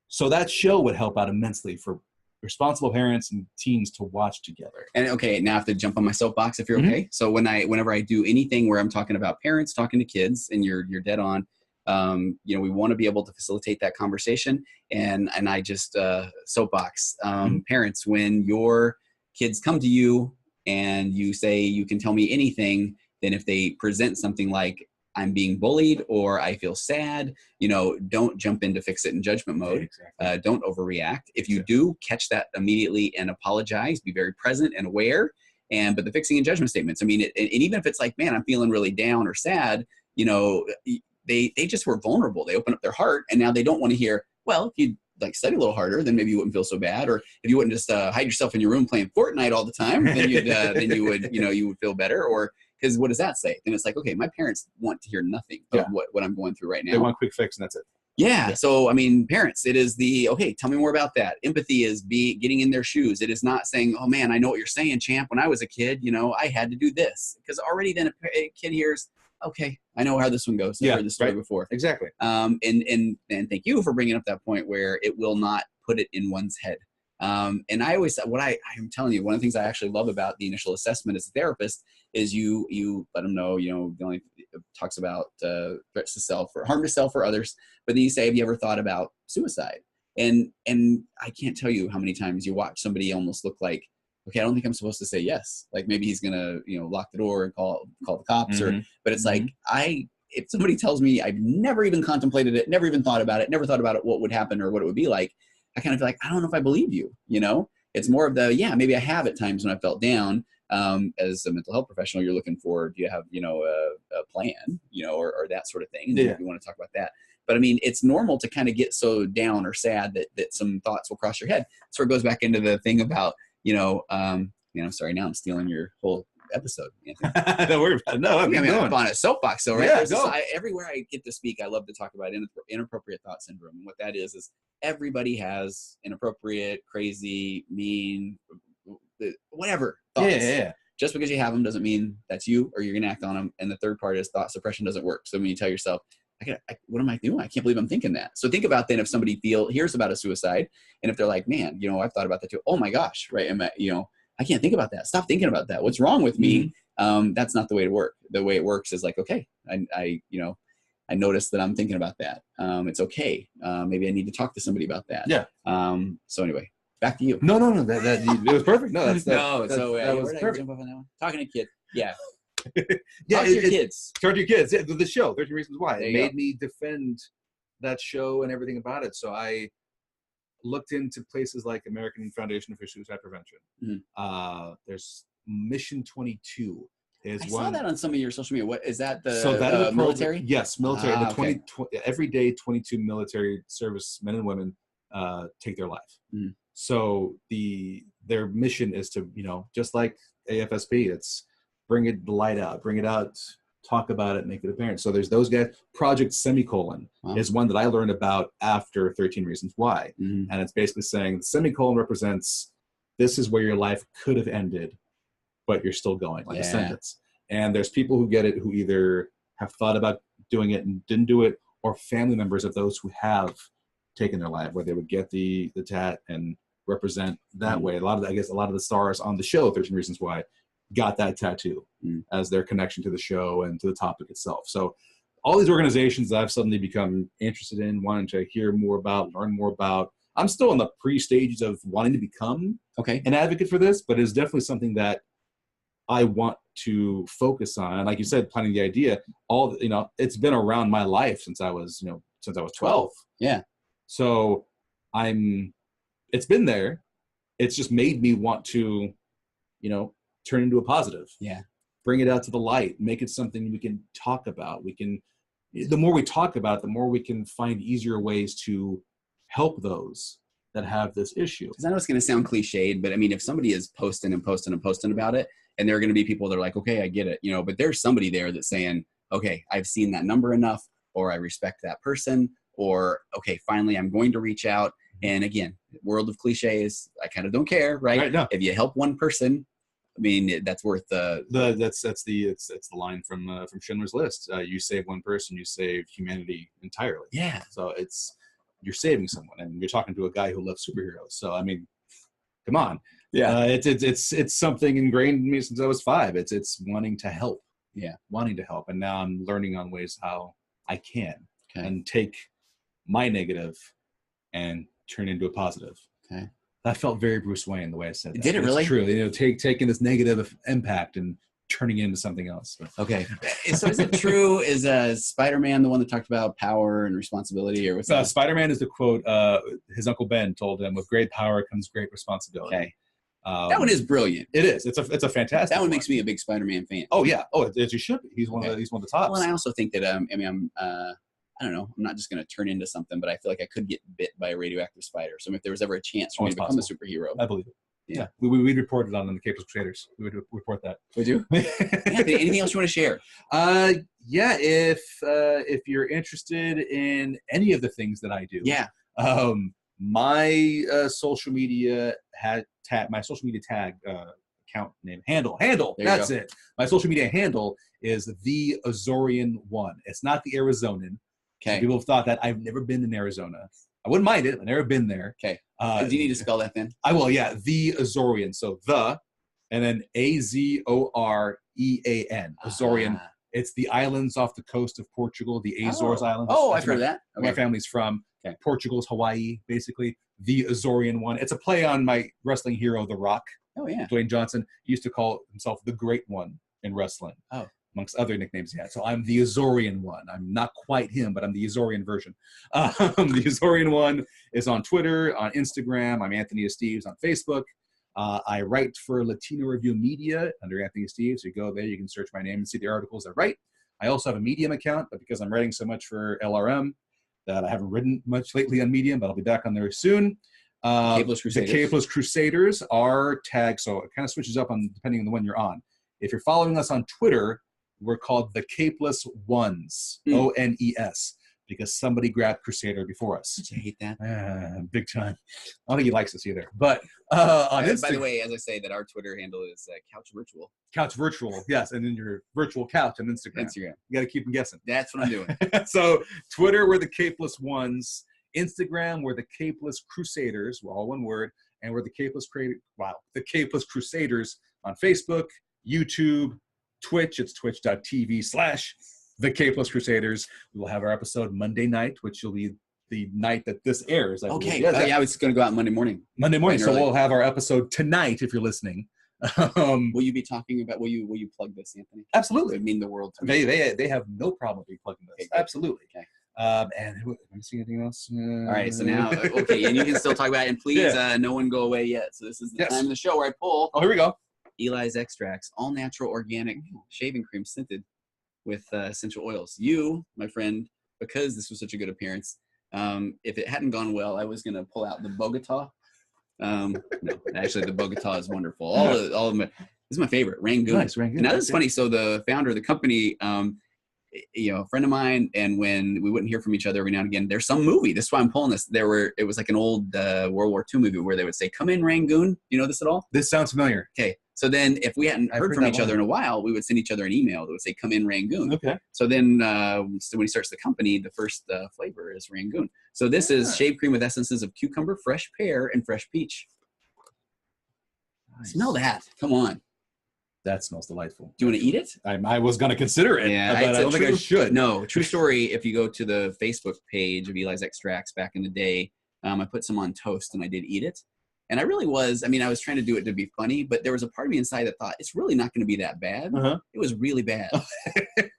So that show would help out immensely for responsible parents and teens to watch together. And okay, now I have to jump on my soapbox if you're okay. So whenever I do anything where I'm talking about parents talking to kids, and you're dead on, we want to be able to facilitate that conversation. And I just soapbox parents, when your kids come to you and you say you can tell me anything, then if they present something like I'm being bullied or I feel sad, don't jump into fix it in judgment mode. Exactly. Don't overreact. If you do, catch that immediately and apologize. Be very present and aware. But the fixing and judgment statements, and even if it's like, man, I'm feeling really down or sad, they just were vulnerable. They opened up their heart, and now they don't want to hear, well, if you study a little harder, then maybe you wouldn't feel so bad. Or if you wouldn't just hide yourself in your room playing Fortnite all the time, then you would feel better. Or because what does that say? Then it's like, okay, my parents want to hear nothing of what I'm going through right now. They want a quick fix, and that's it. Yeah. So, parents, it is okay, tell me more about that. Empathy is getting in their shoes. It is not saying, oh man, I know what you're saying, champ. When I was a kid, I had to do this. Because already then a kid hears, okay, I know how this one goes. I've heard this story before. Exactly. And thank you for bringing up that point where it will not put it in one's head. And I always, I'm telling you, one of the things I actually love about the initial assessment as a therapist is you let them know, the only talks about threats to self or harm to self or others. But then you say, have you ever thought about suicide? And I can't tell you how many times you watch somebody almost look like, okay, I don't think I'm supposed to say yes. Like maybe he's going to, lock the door and call the cops but it's like, if somebody tells me I've never even contemplated it, never even thought about it, never thought about it, what would happen or what it would be like, I kind of feel like, I don't know if I believe you, It's more of the, maybe I have at times when I felt down, as a mental health professional, you're looking for, do you have, a plan, or that sort of thing. And you want to talk about that. But I mean, it's normal to kind of get so down or sad that some thoughts will cross your head. So it goes back into the thing about, sorry, now I'm stealing your whole episode, Anthony. Don't worry about it. No, I'm up on a soapbox, though, right? Yeah, everywhere I get to speak, I love to talk about inappropriate thought syndrome. And what that is everybody has inappropriate, crazy, mean, whatever thoughts. Yeah. Just because you have them doesn't mean that's you or you're going to act on them. And the third part is thought suppression doesn't work. So when you tell yourself, what am I doing? I can't believe I'm thinking that. So think about then if somebody hears about a suicide, and if they're like, man, I've thought about that too. Oh my gosh, right? I can't think about that. Stop thinking about that. What's wrong with me? That's not the way to work. The way it works is like, okay, I noticed that I'm thinking about that. It's okay. Maybe I need to talk to somebody about that. Yeah. So anyway, back to you. No. That it was perfect. No, that was perfect. Jump off on that one? Talking to kids. Yeah. Yeah. Talk to your kids. Talk to your kids. Yeah, the show, 13 Reasons Why. There It you made go. me defend that show and everything about it. So I looked into places like American Foundation for Suicide Prevention. Mm-hmm. There's Mission 22. I saw that on some of your social media. What is that? The military? Yes, military. Okay. Every day, 22 military service men and women take their life. Mm-hmm. So their mission is to, just like AFSP, it's bring the light out, bring it out, talk about it, make it apparent. So there's those guys. Project Semicolon is one that I learned about after 13 Reasons Why. Mm-hmm. And it's basically saying the semicolon represents this is where your life could have ended, but you're still going, like a sentence. And there's people who get it who either have thought about doing it and didn't do it, or family members of those who have taken their life, where they would get the tat and represent that way. A lot of the stars on the show 13 Reasons Why got that tattoo as their connection to the show and to the topic itself. So all these organizations that I've suddenly become interested in, wanting to hear more about, learn more about. I'm still in the pre-stages of wanting to become an advocate for this, but it's definitely something that I want to focus on. And like you said, planning the idea, it's been around my life since I was 12. Yeah. So it's been there. It's just made me want to, turn into a positive. Yeah. Bring it out to the light, make it something we can talk about. The more we talk about it, the more we can find easier ways to help those that have this issue. Because I know it's going to sound cliched, but I mean, if somebody is posting about it, and there are going to be people that are like, okay, I get it, but there's somebody there that's saying, okay, I've seen that number enough, or I respect that person, or okay, finally I'm going to reach out. And again, world of cliches, I kind of don't care, right? Right, no. If you help one person, I mean, that's worth that's the line from Schindler's List. You save one person, you save humanity entirely. Yeah. So you're saving someone, and you're talking to a guy who loves superheroes. So I mean, come on. Yeah. It's something ingrained in me since I was 5. It's wanting to help. Yeah. Wanting to help, and now I'm learning on ways how I can and take my negative and turn into a positive. Okay. That felt very Bruce Wayne the way I said that. Did it really? It's true. Taking this negative impact and turning it into something else. Okay. So is it true? Is Spider-Man the one that talked about power and responsibility, or what's that? Spider-Man is the quote his Uncle Ben told him: "With great power comes great responsibility." Okay. That one is brilliant. It is. It's a fantastic. That one makes me a big Spider-Man fan. Oh yeah. Oh, as you should be. He's one of the tops. Well, and I also think that I don't know. I'm not just going to turn into something, but I feel like I could get bit by a radioactive spider. So if there was ever a chance for me to become a superhero, I believe it. Yeah. We'd report it on the Capeless Crusaders. We would report that. Would you? Anthony, anything else you want to share? Yeah. If you're interested in any of the things that I do, my social media tag account name handle. That's it. My social media handle is the Azorian One. It's not the Arizonan. Okay. So people have thought that. I've never been in Arizona. I wouldn't mind it. I've never been there. Okay. Do you need to spell that then? I will. Yeah. The Azorian. So and then Azorean. Azorian. It's the islands off the coast of Portugal, the Azores Islands. Oh, I've heard of that. Okay. My family's from. Okay. Portugal's Hawaii, basically. The Azorian One. It's a play on my wrestling hero, The Rock. Oh, yeah. Dwayne Johnson. He used to call himself the Great One in wrestling. Oh. Amongst other nicknames he had. So I'm the Azorian One. I'm not quite him, but I'm the Azorian version. The Azorian One is on Twitter, on Instagram. I'm Anthony Esteves on Facebook. I write for Latino Review Media under Anthony Esteves. So you go there, you can search my name and see the articles I write. I also have a Medium account, but because I'm writing so much for LRM, that I haven't written much lately on Medium, but I'll be back on there soon. Capeless Crusaders. The Capeless Crusaders are tagged, so it kind of switches up on depending on the one you're on. If you're following us on Twitter, we're called the Capeless Ones, O-N-E-S, because somebody grabbed Crusader before us. I hate that. Big time. I don't think he likes us either. But on Instagram, by the way, as I say, that our Twitter handle is Couch Virtual. Couch Virtual, yes, and then your virtual couch on Instagram. You got to keep them guessing. That's what I'm doing. So Twitter, we're the Capeless Ones. Instagram, we're the Capeless Crusaders, well, all one word, and we're the the Capeless Crusaders on Facebook, YouTube, Twitch. It's twitch.tv/the Capeless Crusaders. We will have our episode Monday night, which will be the night that this airs. Okay. Yeah, it's going to go out Monday morning. Monday morning. So we'll have our episode tonight if you're listening. Will you be talking about? Will you plug this, Anthony? Absolutely. It would mean the world to me. They have no problem with plugging this. Okay, absolutely. Okay. And am I seeing anything else? All right. So now, okay, and you can still talk about it. And please, no one go away yet. So this is the time of the show where I pull. Oh, here we go. Eli's Extracts, all natural organic shaving cream scented with essential oils. You, my friend, because this was such a good appearance, if it hadn't gone well, I was going to pull out the Bogota. No, actually, the Bogota is wonderful. All of my, this is my favorite, Rangoon. Nice, Rangoon. Now, this is funny. So the founder of the company, a friend of mine, and when we wouldn't hear from each other every now and again, there's some movie. This is why I'm pulling this. It was like an old World War II movie where they would say, "Come in, Rangoon." You know this at all? This sounds familiar. Okay. So then if we hadn't heard from each other in a while, we would send each other an email that would say, "Come in, Rangoon." Okay. So then so when he starts the company, the first flavor is Rangoon. So this is shave cream with essences of cucumber, fresh pear, and fresh peach. Nice. Smell that. Come on. That smells delightful. Do you want to eat it? I was going to consider it, yeah, but I don't think I should. No, true story. If you go to the Facebook page of Eli's Extracts back in the day, I put some on toast and I did eat it. And I really was, I was trying to do it to be funny, but there was a part of me inside that thought, it's really not going to be that bad. It was really bad.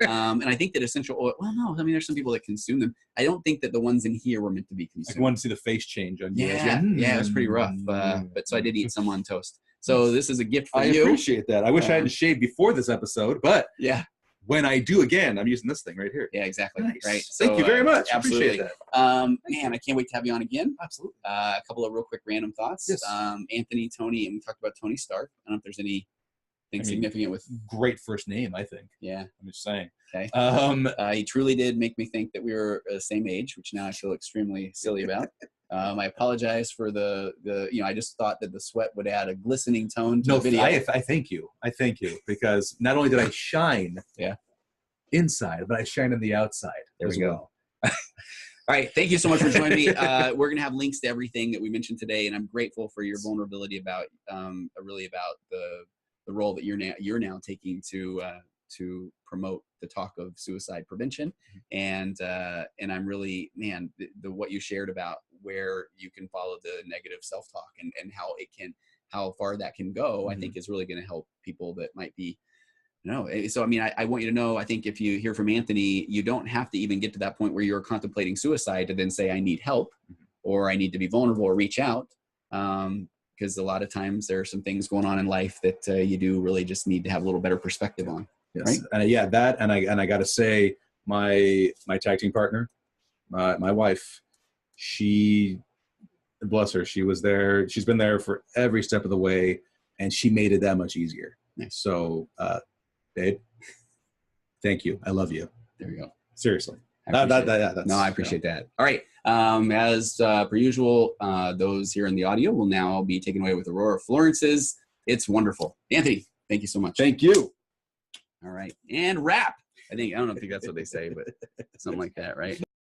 And I think that essential oil, well, no, there's some people that consume them. I don't think that the ones in here were meant to be consumed. I wanted to see the face change on you. Yeah, it was pretty rough. But so I did eat some on toast. So this is a gift for you. I appreciate that. I wish I hadn't shaved before this episode, but yeah, when I do again, I'm using this thing right here. Yeah, exactly. Nice. Right. So, thank you very much. Absolutely. Appreciate that. Man, I can't wait to have you on again. Absolutely. A couple of real quick random thoughts. Yes. Anthony, Tony, and we talked about Tony Stark. I don't know if there's anything significant with. Great first name, I think. Yeah. I'm just saying. Okay. He truly did make me think that we were the same age, which now I feel extremely silly about. I apologize for the I just thought that the sweat would add a glistening tone to the video. I thank you. I thank you because not only did I shine inside, but I shine on the outside. There we go. All right. Thank you so much for joining me. We're going to have links to everything that we mentioned today, and I'm grateful for your vulnerability about really about the role that you're now taking to promote the talk of suicide prevention. And I'm really, man, what you shared about where you can follow the negative self-talk and how far that can go, I think is really going to help people that might be, so, I want you to know, I think if you hear from Anthony, you don't have to even get to that point where you're contemplating suicide to then say, I need help or I need to be vulnerable or reach out. Because a lot of times there are some things going on in life that you do really just need to have a little better perspective on. Yes. Right? That, and I got to say, my tag team partner, my wife, she, bless her, she was there. She's been there for every step of the way, and she made it that much easier. Nice. So, babe, thank you. I love you. There you go. Seriously. I appreciate that. All right. As per usual, those here in the audio will now be taken away with Aurora Florence's It's Wonderful. Anthony, thank you so much. Thank you. All right. And wrap. I don't think that's what they say, but something like that, right?